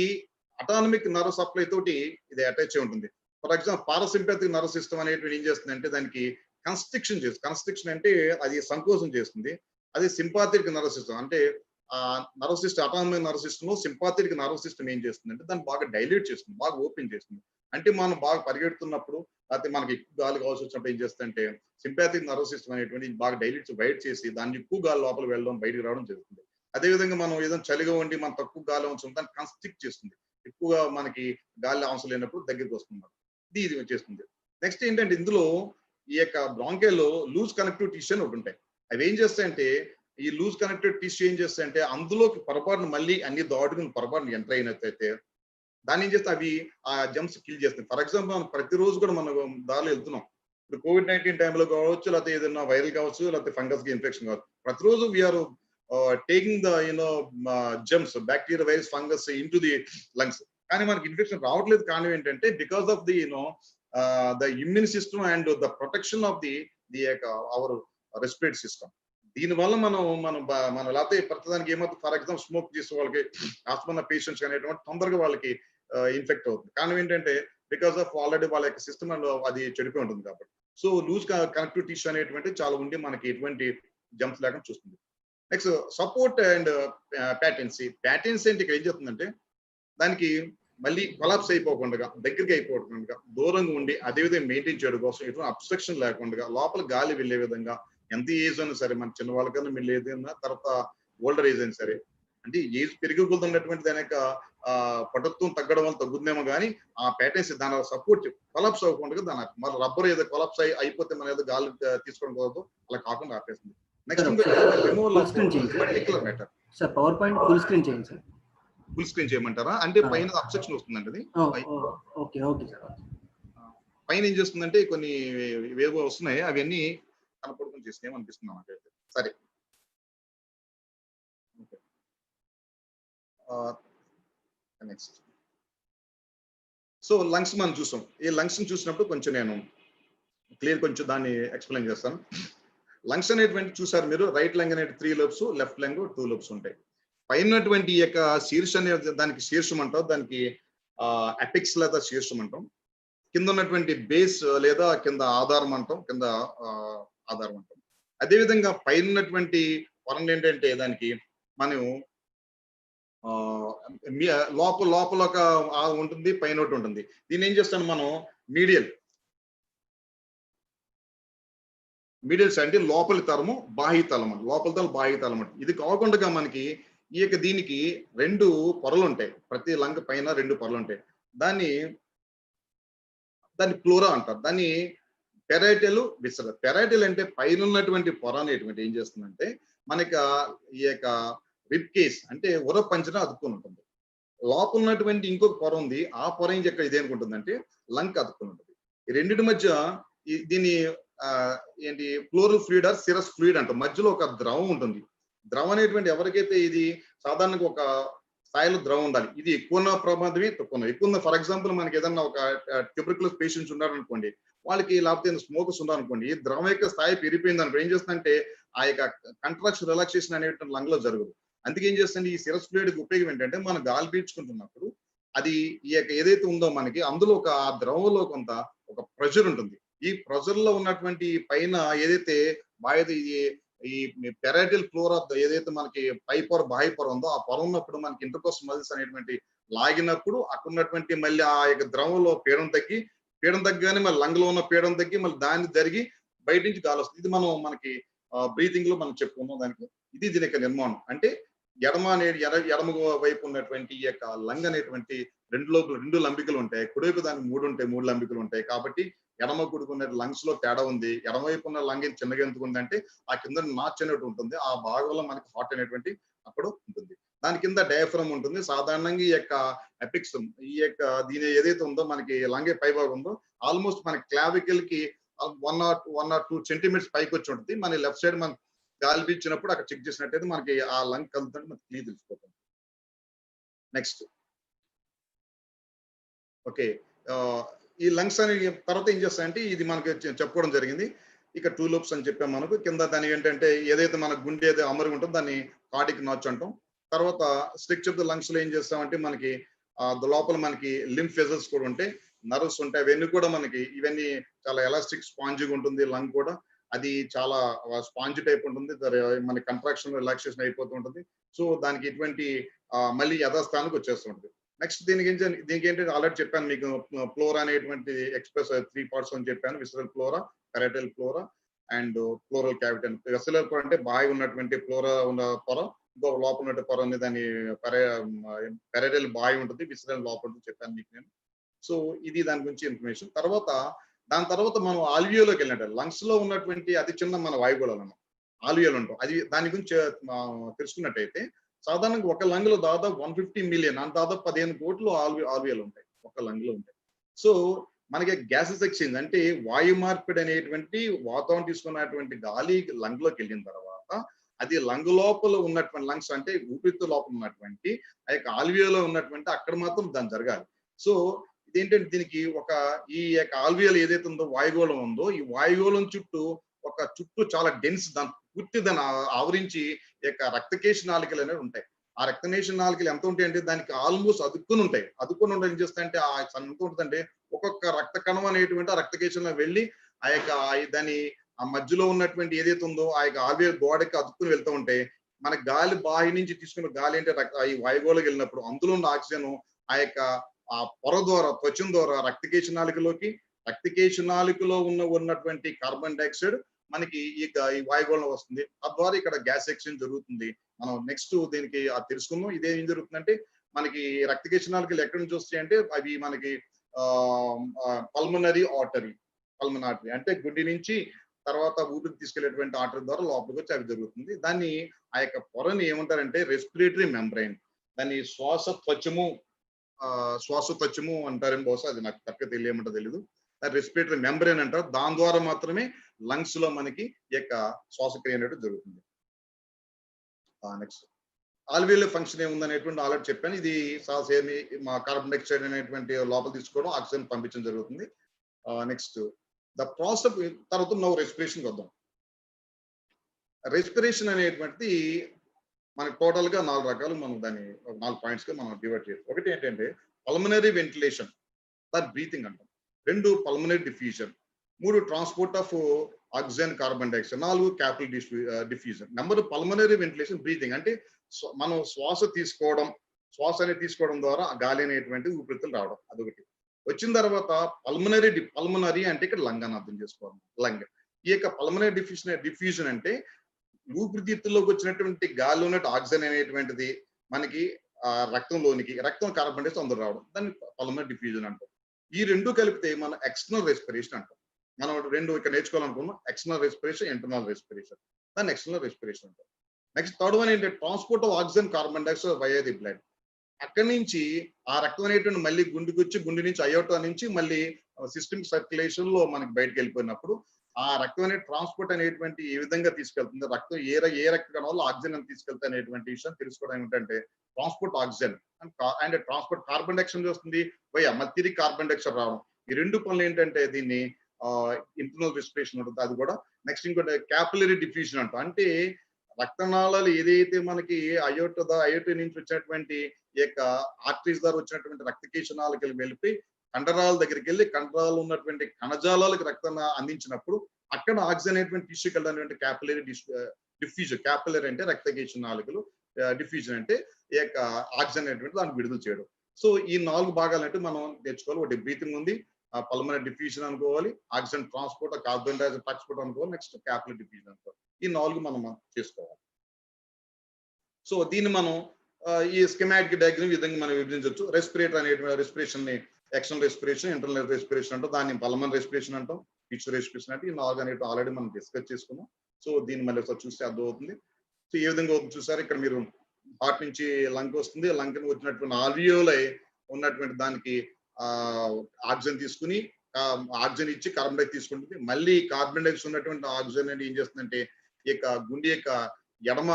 అటానమిక్ నర్వ్ సప్లై తోటి ఇది అటాచ్ అయి ఉంటుంది. ఫర్ ఎగ్జాంపుల్ పారాసింపాథిక్ నర్వ్ సిస్టమ్ అనేటువంటి ఏం చేస్తుంది అంటే దానికి కన్స్ట్రిక్షన్ అంటే అది సంకోచం చేస్తుంది. అది సింపాథిక్ నర్వ్ సిస్టమ్ అంటే nerve system, autonomic nerve system లో సింపాథిక్ నర్వ్ సిస్టమ్ ఏం చేస్తుంది అంటే దాన్ని బాగా డైల్యూట్ చేస్తుంది, బాగా ఓపెన్ చేస్తుంది. అంటే మనం బాగా పరిగెడుతున్నప్పుడు లేకపోతే మనకి ఎక్కువ గాలి కావాల్సి వచ్చినప్పుడు ఏం చేస్తుందంటే సింపాథిక్ నర్వ్ సిస్టమ్ అనేటువంటి బాగా వైడ్ చేసి దాన్ని ఎక్కువ గాలి లోపల వెళ్ళడం బయటకు రావడం జరుగుతుంది. అదేవిధంగా మనం ఏదైనా చలిగా ఉండి మనం తక్కువ గాలి అవసరం దాన్ని కన్స్ట్రిక్ట్ చేస్తుంది, ఎక్కువగా మనకి గాలి అవసరం లేనప్పుడు దగ్గరికి వస్తుంది, ఇది చేస్తుంది. నెక్స్ట్ ఏంటంటే ఇందులో ఈ యొక్క బ్రాంకేలో లూజ్ కనెక్టివ్ టిష్యూ అని ఒకటి ఉంటాయి. అవి ఏం చేస్తాయంటే ఈ లూజ్ కనెక్టెడ్ టిష్యూ ఏం చేస్తాయి అంటే అందులోకి పొరపాటున మళ్ళీ అన్ని దాటుకుని పొరపాటున ఎంటర్ అయినట్టయితే దాన్ని ఏం చేస్తే అవి ఆ జమ్స్ కిల్ చేస్తాయి. ఫర్ ఎగ్జాంపుల్ మనం ప్రతిరోజు కూడా మనం దారిలో వెళ్తున్నాం. ఇప్పుడు COVID-19 టైంలో కావచ్చు, లేకపోతే ఏదైనా వైరల్ కావచ్చు, లేకపోతే ఫంగస్ కి ఇన్ఫెక్షన్ కావచ్చు. ప్రతిరోజు we're taking the germs, bacteria, virus, fungus into the lungs. కానీ మనకి ఇన్ఫెక్షన్ రావట్లేదు. కారణం ఏంటంటే because of the the immune system and the protection of the our respiratory system. దీని వల్ల మనం లేకపోతే ప్రతిదానికి ఏమవుతుంది, ఫర్ ఎగ్జాంపుల్ స్మోక్ చేసే వాళ్ళకి, ఆస్మా పేషెంట్స్ అనేటువంటి తొందరగా వాళ్ళకి ఇన్ఫెక్ట్ అవుతుంది. కారణం ఏంటంటే బికాస్ ఆఫ్ ఆల్రెడీ వాళ్ళ యొక్క సిస్టమ్ అది చెడిపోయి ఉంటుంది కాబట్టి. సో లూజ్ కనెక్టివ్ టిష్యూ అనేటువంటి చాలా ఉండి మనకి ఎటువంటి జంప్స్ లేకుండా చూస్తుంది. Next support and patency. Patency అంటే ఇక్కడ ఏం చెప్తుందంటే దానికి మళ్ళీ కొలాప్స్ అయిపోకుండా, దగ్గరికి అయిపోకుండా, దూరంగా ఉండి అదేవిధంగా మెయింటైన్ చేయడం కోసం ఎటువంటి అబ్స్ట్రక్షన్ లేకుండా లోపల గాలి వెళ్ళే విధంగా, ఎంత ఏజ్ అయినా సరే, మన చిన్న వాళ్ళకన్నా మీరు ఏదైనా తర్వాత ఓల్డర్ ఏజ్ అయినా సరే, అంటే ఏజ్ పెరిగిపోతున్నటువంటి దాని యొక్క పటుత్వం తగ్గడం వల్ల తగ్గుతుందేమో కానీ ఆ ప్యాటర్న్స్ దాని సపోర్ట్ కొలాప్స్ అవ్వకుండా దాని మన రబ్బర్ ఏదో కొలాప్స్ అయిపోతే మన ఏదో గాలి తీసుకోవడం కుదరదు, అలా కాకుండా ఆపేస్తుంది. Next removal of particular matter. Sir power point full screen చేయండి సార్. ఫుల్ స్క్రీన్ చేయమంటారా? అంటే పైన అబ్స్ట్రక్షన్ వస్తుందండి అది. Okay okay sir. పైన ఏం చేస్తుందంటే కొన్ని వేవో వస్తున్నాయి, అవన్నీ కనపడుకుని చేసినాయి అనిపిస్తుంది నాకైతే. సరే, నెక్స్ట్. సో లంగ్స్ మనం చూసాం. ఈ లంగ్స్ చూసినప్పుడు కొంచెం నేను కొంచెం దాన్ని ఎక్స్ప్లెయిన్ చేస్తాను. లంగ్స్ అనేటువంటి చూసారు మీరు, రైట్ లంగ్ అనేది 3 లోబ్స్, లెఫ్ట్ లంగ్ 2 లోబ్స్ ఉంటాయి. పైనటువంటి ఈ యొక్క శీర్షం అనే దానికి శీర్షం అంటాం, దానికి అపెక్స్ లేదా శీర్షం అంటాం. కింద ఉన్నటువంటి బేస్ లేదా కింద ఆధారం అంటాం, కింద ఆధారం అంటాం. అదేవిధంగా పైన ఉన్నటువంటి పొరం ఏంటంటే దానికి మనం లోపల ఒక ఉంటుంది, పైన ఒకటి ఉంటుంది. దీన్ని ఏం చేస్తాను మనం మీడియల్స్ అంటే లోపలి తలము, బాహ్య తలము, లోపల తల, బాహ్య తలము. ఇది కాకుండా మనకి దీనికి 2 పొరలు ఉంటాయి. ప్రతి లంగ్ పైన 2 పొరలు ఉంటాయి. దాన్ని ప్లోరా అంటారు. దాన్ని పెరైటల్, విసరల్. పెరైటల్ అంటే పైన ఉన్నటువంటి పొర అనేటువంటి ఏం చేస్తుందంటే మనకి ఈ యొక్క రిబ్ కేస్ అంటే ఉర పంచన అతుక్కుని ఉంటుంది. లోపల ఉన్నటువంటి ఇంకొక పొర ఉంది, ఆ పొర ఏం చెక్క ఇది అనుకుంటుందంటే లంగ్ అతుక్కుని ఉంటుంది. ఈ రెండింటి మధ్య దీన్ని ఏంటి pleural fluid or serous fluid అంటాం. మధ్యలో ఒక ద్రవం ఉంటుంది. ద్రవం అనేటువంటి ఎవరికైతే ఇది సాధారణంగా ఒక స్థాయిలో ద్రవం ఉండాలి. ఇది ఎక్కువ ప్రమాదమే, తక్కువ ఎక్కువ. ఫర్ ఎగ్జాంపుల్ మనకి ఏదన్నా ఒక ట్యూబర్క్యులోసిస్ పేషెంట్స్ ఉన్నారనుకోండి, వాళ్ళకి లేకపోతే స్మోకర్స్ ఉన్నారనుకోండి, ఈ ద్రవం యొక్క స్థాయి పెరిగిపోయింది అనుకో, ఏం చేస్తుందంటే ఆ యొక్క కంట్రాక్షన్, రిలాక్సేషన్ అనేటువంటి లంగ్ లో జరగదు. అందుకే ఏం చేస్తుంది, ఈ సిరస్ ఫ్లూయిడ్ ఉపయోగం ఏంటంటే మనం గాలి పీల్చుకుంటున్నప్పుడు అది ఈ యొక్క ఏదైతే ఉందో మనకి అందులో ఆ ద్రవంలో కొంత ఒక ప్రెషర్ ఉంటుంది. ఈ ప్రెషర్ లో ఉన్నటువంటి పైన ఏదైతే ఈ పెరైటల్ ఫ్లోర్ ఆఫ్ ఏదైతే మనకి పై పొర, బాహ్య పొర ఉందో ఆ పొర ఉన్నప్పుడు మనకి ఇంటర్కోస్టల్ మజిల్స్ అనేటువంటి లాగినప్పుడు అక్కడ ఉన్నటువంటి మళ్ళీ ఆ యొక్క ద్రవంలో పీడనం తగ్గగానే మళ్ళీ లంగ్ లో ఉన్న పీడనం తగ్గి మళ్ళీ దాన్ని జరిగి బయట నుంచి గాలి వస్తుంది. ఇది మనకి బ్రీతింగ్ లో మనం చెప్పుకున్నాం. దానికి దీని యొక్క నిర్మాణం. అంటే ఎడమ వైపు ఉన్నటువంటి ఈ యొక్క లంగ్ అనేటువంటి 2 లంబికలు ఉంటాయి. కుడివైపు దానికి 3 ఉంటాయి, 3 లంబికలు ఉంటాయి. కాబట్టి ఎడమ కుడుకున్న లంగ్స్ లో తేడా ఉంది. ఎడమవైపు ఉన్న లంగ్ చిన్నగా ఎందుకు ఉందంటే ఆ కింద నాచ్ అనేటువంటి ఉంటుంది. ఆ భాగంలో మనకి హార్ట్ అనేటువంటి అక్కడ ఉంటుంది. దాని కింద డయాఫ్రమ్ ఉంటుంది. సాధారణంగా ఈ యొక్క ఎపిక్స్, ఈ యొక్క దీని ఏదైతే ఉందో మనకి లంగే పై భాగం ఉందో ఆల్మోస్ట్ మన క్లావికల్ కి 1 or 2 సెంటీమీటర్స్ పైకి వచ్చి ఉంటుంది. మన లెఫ్ట్ సైడ్ మనం గాలి పీల్చినప్పుడు అక్కడ చెక్ చేసినట్టయితే మనకి ఆ లంగ్ కలుగుతుంటే మనకి క్లియర్ తెలిసిపోతుంది. నెక్స్ట్, ఓకే, ఈ లంగ్స్ అనే తర్వాత ఏం చేస్తాయంటే ఇది మనకి చెప్పుకోవడం జరిగింది. ఇక 2 లోబ్స్ అని చెప్పాం. మనకు కింద దాని ఏంటంటే ఏదైతే మన గుండె ఏదైతే అమరుగు ఉంటుందో దాన్ని కార్డిక్ నాచ్ అంటాం. తర్వాత స్ట్రక్చర్ ఆఫ్ ద లంగ్స్ లో ఏం చేస్తామంటే మనకి లోపల మనకి లింఫ్ వెజల్స్ కూడా ఉంటాయి, నర్వ్స్ ఉంటాయి. అవన్నీ కూడా మనకి ఇవన్నీ చాలా ఎలాస్టిక్ స్పాంజిగా ఉంటుంది. లంగ్ కూడా అది చాలా స్పాంజ్ టైప్ ఉంటుంది. మన కంట్రాక్షన్, రిలాక్సేషన్ అయిపోతూ ఉంటుంది. సో దానికి ఎటువంటి మళ్ళీ యథాస్థానానికి వచ్చేస్తుంటుంది. నెక్స్ట్ దీనికి ఏంటంటే ఆల్రెడీ చెప్పాను మీకు, ఫ్లోరా అనేటువంటి ఎక్స్ప్రెస్ 3 పార్ట్స్ అని చెప్పాను. Visceral flora, parietal flora and floral cavity. Visceral flora అంటే బాగా ఉన్నటువంటి ఫ్లోరా ఉన్న పొర, ఇంకో లోపల ఉన్నటువంటి పొర అనేది దాని పెరైటల్ బాయ్ ఉంటుంది, విసరల్ లోపల ఉంటుంది చెప్పాను మీకు నేను. సో ఇది దాని గురించి ఇన్ఫర్మేషన్. దాని తర్వాత మనం ఆల్వియోలోకి వెళ్ళినట్టు లంగ్స్ లో ఉన్నటువంటి అతి చిన్న మన వాయుగోళాలను, ఆల్వియోల్ ఉంటాం. అది దాని గురించి తెలుసుకున్నట్టయితే సాధారణంగా ఒక లంగ్ లో దాదాపు 150 మిలియన్ అంటే దాదాపు 15 కోట్లు ఆల్వియోలు ఉంటాయి, ఒక లంగ్ లో ఉంటాయి. సో మనకి గ్యాసెస్ ఎక్స్చేంజ్ అంటే వాయు మార్పిడి అనేటువంటి వాతావరణం తీసుకున్నటువంటి గాలి లంగ్ లోకి వెళ్ళిన తర్వాత అది లంగ్ లోపల ఉన్నటువంటి లంగ్స్ అంటే ఊపిరితిత్తుల లోపల ఉన్నటువంటి ఆ యొక్క ఆల్వియోలో ఉన్నటువంటి అక్కడ మాత్రం దాని జరగాలి. సో ఇదేంటంటే దీనికి ఈ యొక్క ఆల్వియోల్ ఏదైతే ఉందో వాయుగోళం ఉందో ఈ వాయుగోళం చుట్టూ చాలా డెన్స్ దాని పూర్తి దాన్ని ఆవరించి ఈ యొక్క రక్తకేశ నాళికలు అనేవి ఉంటాయి. ఆ రక్తకేశ నాళికలు ఎంత ఉంటాయంటే దానికి ఆల్మోస్ట్ అతుక్కుని ఉంటాయి. అతుక్కుని ఉండడం ఏం చేస్తాయంటే ఎంత ఉంటుందంటే ఒక్కొక్క రక్త కణం అనేటువంటి ఆ రక్తకేశంలో వెళ్ళి ఆ యొక్క దాని ఆ మధ్యలో ఉన్నటువంటి ఏదైతే ఉందో ఆ యొక్క ఆల్వియోల్ గోడకి అతుక్కుని వెళ్తూ ఉంటే మన గాలి బాహ్య నుంచి తీసుకున్న గాలి అంటే ఈ వాయుగోళకి వెళ్ళినప్పుడు అందులో ఉన్న ఆక్సిజన్ ఆ యొక్క ఆ పొర ద్వారా త్వచం ద్వారా రక్తకేశ నాళికలో ఉన్నటువంటి కార్బన్ డైఆక్సైడ్ మనకి ఈ వాయుగోళం వస్తుంది. తద్వారా ఇక్కడ గ్యాస్ ఎక్స్చేంజ్ జరుగుతుంది. మనం నెక్స్ట్ దీనికి తెలుసుకుందాం. ఇదే ఏం జరుగుతుందంటే మనకి రక్తకేశ నాళికలు ఎక్కడి నుంచి వస్తాయంటే అవి మనకి పల్మనరీ ఆర్టరీ అంటే గుండె నుంచి తర్వాత ఊపిరి తీసుకెళ్లేటువంటి ఆర్టరీ ద్వారా లోపలికి వచ్చి అవి జరుగుతుంది. దాన్ని ఆ యొక్క పొరని ఏమంటారంటే రెస్పిరేటరీ మెంబ్రైన్, దాన్ని శ్వాసత్వచము అంటారేమో, బహుశా అది నాకు కరెక్ట్గా తెలియమంటో తెలీదు. రెస్పిరేటరీ మెంబ్రైన్ అంటారు. దాని ద్వారా మాత్రమే లంగ్స్ లో మనకి ఈ యొక్క శ్వాసక్రియ అనేది జరుగుతుంది. నెక్స్ట్ ఆల్వియోల్ ఫంక్షన్ ఏముందనేటువంటి ఆల్రెడీ చెప్పాను. ఇది సేమ్ మా కార్బన్ డైఆక్సైడ్ అనేటువంటి లోపల తీసుకోవడం, ఆక్సిజన్ పంపించడం జరుగుతుంది. నెక్స్ట్ ద ప్రాసెస్ తర్వాత నవ్వు రెస్పిరేషన్ వద్దాం. రెస్పిరేషన్ అనేటువంటిది మనకి టోటల్ గా 4 రకాలు. మనం దాన్ని 4 పాయింట్స్ గా మనం డివైడ్ చేయాలి. ఒకటి ఏంటంటే పల్మనరీ వెంటిలేషన్, దాని బ్రీతింగ్ అంటాం. 2 pulmonary diffusion, 3 transport of oxygen carbon dioxide, 4 capillary diffusion. Number pulmonary ventilation breathing అంటే మనం శ్వాస అనేది తీసుకోవడం ద్వారా ఆ గాలి అనేటువంటి ఊపిరితిత్తులు రావడం, అదొకటి. వచ్చిన తర్వాత పల్మనరీ అంటే ఇక్కడ లంగ్ అని అర్థం చేసుకోవాలి. లంగ్ ఈ యొక్క పల్మనరీ డిఫ్యూజన్ అంటే ఊపిరితిత్తుల్లోకి వచ్చినటువంటి గాలిలో ఉన్నట్టు ఆక్సిజన్ అనేటువంటిది మనకి రక్తం కార్బన్ డైఆక్సైడ్ అందరూ రావడం, దాన్ని పల్మనరీ డిఫ్యూజన్ అంటాం. ఈ 2 కలిపితే మనం ఎక్స్టర్నల్ రెస్పిరేషన్ అంటాం. మనం 2 ఇక్కడ నేర్చుకోవాలనుకున్నాం, ఎక్స్టర్నల్ రెస్పిరేషన్, ఇంటర్నల్ రెస్పిరేషన్. దాన్ని ఎక్స్టర్నల్ రెస్పిరేషన్ అంటాం. నెక్స్ట్ థర్డ్ వన్ ఏంటంటే transport of oxygen carbon dioxide via the blood. అక్కడి నుంచి ఆ రక్తం అనేటువంటి మళ్ళీ గుండెకి వచ్చి గుండె నుంచి అయోటా నుంచి మళ్ళీ సిస్టమిక్ సర్క్యులేషన్ లో మనకి బయటకు వెళ్ళిపోయినప్పుడు ఆ రక్తం అనే ట్రాన్స్పోర్ట్ అనేటువంటి ఏ విధంగా తీసుకెళ్తుంది, రక్తం ఏ రక్త కణాల్లో ఆక్సిజన్ తీసుకెళ్తా అనేటువంటి విషయం తెలుసుకోవడం ఏంటంటే transport oxygen and transport carbon dioxide వస్తుంది మళ్ళీ తిరిగి కార్బన్ డైఆక్సైడ్ రావడం. ఈ 2 పనులు ఏంటంటే దీన్ని ఇంటర్నల్ రెస్పిరేషన్ ఉంటుంది. అది కూడా నెక్స్ట్ ఇంకోటి క్యాపిలరీ డిఫ్యూజన్ అంటాం. అంటే రక్తనాళాలు ఏదైతే మనకి అయోటా నుంచి వచ్చినటువంటి ఈ యొక్క ఆర్టరీస్ ద్వారా వచ్చినటువంటి రక్తకేశ నాళికలు వెళ్ళిపోయి కండరాల దగ్గరికి వెళ్ళి కండరాలు ఉన్నటువంటి కణజాలాలకు రక్తాన్ని అందించినప్పుడు అక్కడ ఆక్సిజన్ అనేటువంటి టిష్యూకి వెళ్ళినటువంటి క్యాపిలరీ డిఫ్యూజన్. క్యాపిలరీ అంటే రక్తకేశ నాళికలు, డిఫ్యూజన్ అంటే ఈ యొక్క ఆక్సిజన్ అనేటువంటి దాన్ని విడుదల చేయడం. సో ఈ 4 భాగాలు అంటే మనం నేర్చుకోవాలి. ఒకటి బ్రీతింగ్ ఉంది, పల్మనరీ డిఫ్యూజన్ అనుకోవాలి, oxygen transport, carbon dioxide transport అనుకోవాలి, నెక్స్ట్ క్యాపిలరీ డిఫ్యూజన్ అనుకోవాలి. ఈ 4 మనం చేసుకోవాలి. సో దీన్ని మనం ఈ స్కెమాటిక్ డయాగ్రామ్ విధంగా మనం విభజించవచ్చు. రెస్పిరేటర్ అనేటువంటి రెస్పిరేషన్ ని ఎక్స్టర్నల్ రెస్పిరేషన్, ఇంటర్నల్ రెస్పిరేషన్ అంటాం, దాన్ని పల్మనరీ రెస్పిరేషన్ అంటాం, పిక్చర్ రెస్పిరేషన్ అంటే ఈ 4 అనేవి ఆల్రెడీ మనం డిస్కస్ చేసుకున్నాం. సో దీన్ని మళ్ళీ ఒకసారి చూస్తే అర్థమవుతుంది. సో ఏ విధంగా చూసారు, ఇక్కడ మీరు హార్ట్ నుంచి లంగ్ వస్తుంది, లంగ్ వచ్చినటువంటి ఆల్వియోలై ఉన్నటువంటి దానికి ఆక్సిజన్ తీసుకుని ఆక్సిజన్ ఇచ్చి కార్బన్ డైఆక్సైడ్ తీసుకుంటుంది. మళ్ళీ కార్బన్ డైఆక్సైడ్ ఉన్నటువంటి ఆక్సిజన్ అనేది ఏం చేస్తుందంటే ఈ యొక్క గుండె యొక్క ఎడమ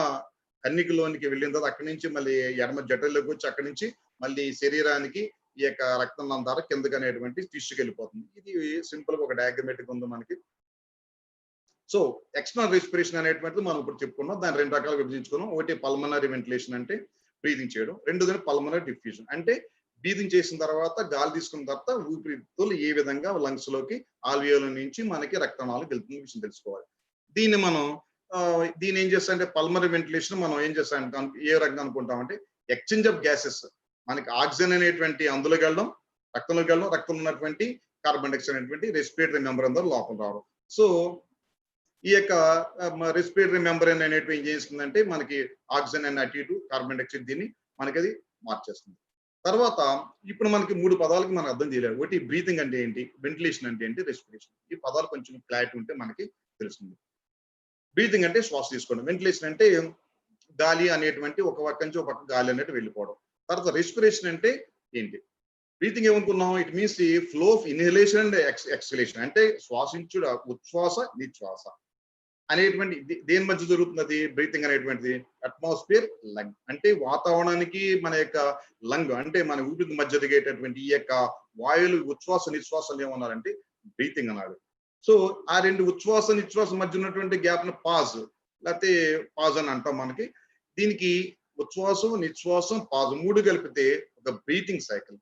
కన్నికలోనికి వెళ్ళిన తర్వాత అక్కడి నుంచి మళ్ళీ ఎడమ జఠరలోకి వచ్చి అక్కడి నుంచి మళ్ళీ శరీరానికి ఈ యొక్క రక్తం ద్వారా కిందకి అనేటువంటి టిష్యూకి వెళ్ళిపోతుంది. ఇది సింపుల్ గా ఒక డయాగ్రమేటిక్ ఉంది మనకి. సో ఎక్స్టర్నల్ రెస్పిరేషన్ అనేటువంటిది మనం ఇప్పుడు చెప్పుకున్నాం. దాన్ని 2 రకాలుగా విభజించుకున్నాం. ఒకటి పల్మనరీ వెంటిలేషన్ అంటే బ్రీదింగ్ చేయడం, రెండోది పల్మనరీ డిఫ్యూజన్ అంటే బ్రీదింగ్ చేసిన తర్వాత గాలి తీసుకున్న తర్వాత ఊపిరితిత్తులు ఏ విధంగా లంగ్స్ లోకి ఆల్వియోల నుంచి మనకి రక్తనాళాలకు వెళ్తున్న విషయం తెలుసుకోవాలి. దీన్ని ఏం చేస్తామంటే పల్మనరీ వెంటిలేషన్ మనం ఏం చేస్తాం, ఏ రకంగా అనుకుంటామంటే ఎక్స్చేంజ్ ఆఫ్ గ్యాసెస్, మనకి ఆక్సిజన్ అనేటువంటి అందులోకి వెళ్ళడం, రక్తంలోకి వెళ్ళడం, రక్తంలో ఉన్నటువంటి కార్బన్ డైఆక్సైడ్ అనేటువంటి రెస్పిరేటరీ మెంబ్రేన్ ద్వారా లోపల రావడం. సో ఈ యొక్క రెస్పిరేటరీ మెంబ్రేన్ అనేటువంటి ఏం చేస్తుందంటే మనకి ఆక్సిజన్ అండ్ అటు ఇటు కార్బన్ డైఆక్సైడ్ దీన్ని మనకి అది మార్చేస్తుంది. తర్వాత ఇప్పుడు మనకి 3 పదాలకి మనం అర్థం చేయలేదు. ఒకటి బ్రీతింగ్ అంటే ఏంటి, వెంటిలేషన్ అంటే ఏంటి, రెస్పిరేషన్. ఈ పదాలు కొంచెం క్లారిటీ ఉంటే మనకి తెలుస్తుంది. బ్రీతింగ్ అంటే శ్వాస తీసుకోవడం, వెంటిలేషన్ అంటే గాలి అనేటువంటి ఒక పక్క నుంచి ఒక పక్క గాలి అనేది వెళ్ళిపోవడం. తర్వాత రెస్పిరేషన్ అంటే ఏంటి? బ్రీతింగ్ ఏమనుకున్నాం? It means the flow of inhalation and exhalation, అంటే శ్వాసించుట, ఉచ్ఛ్వాస నిశ్వాస అనేటువంటి దేని మధ్య జరుగుతున్నది బ్రీతింగ్ అనేటువంటిది? అట్మాస్ఫియర్, లంగ్, అంటే వాతావరణానికి మన యొక్క లంగ్ అంటే మన ఊపిరి మధ్య జరిగేటటువంటి ఈ యొక్క వాయువులు ఉచ్ఛ్వాస నిశ్వాసాలు ఏమన్నారంటే బ్రీతింగ్ అన్నాడు. సో ఆ రెండు ఉచ్ఛ్వాస నిశ్వాస మధ్య ఉన్నటువంటి గ్యాప్ ను పాజ్ లేకపోతే పాజ్ అని అంటాం. మనకి దీనికి ఉచ్ఛ్వాసం నిశ్వాసం పాజ్ మూడు కలిపితే ఒక బ్రీతింగ్ సైకిల్.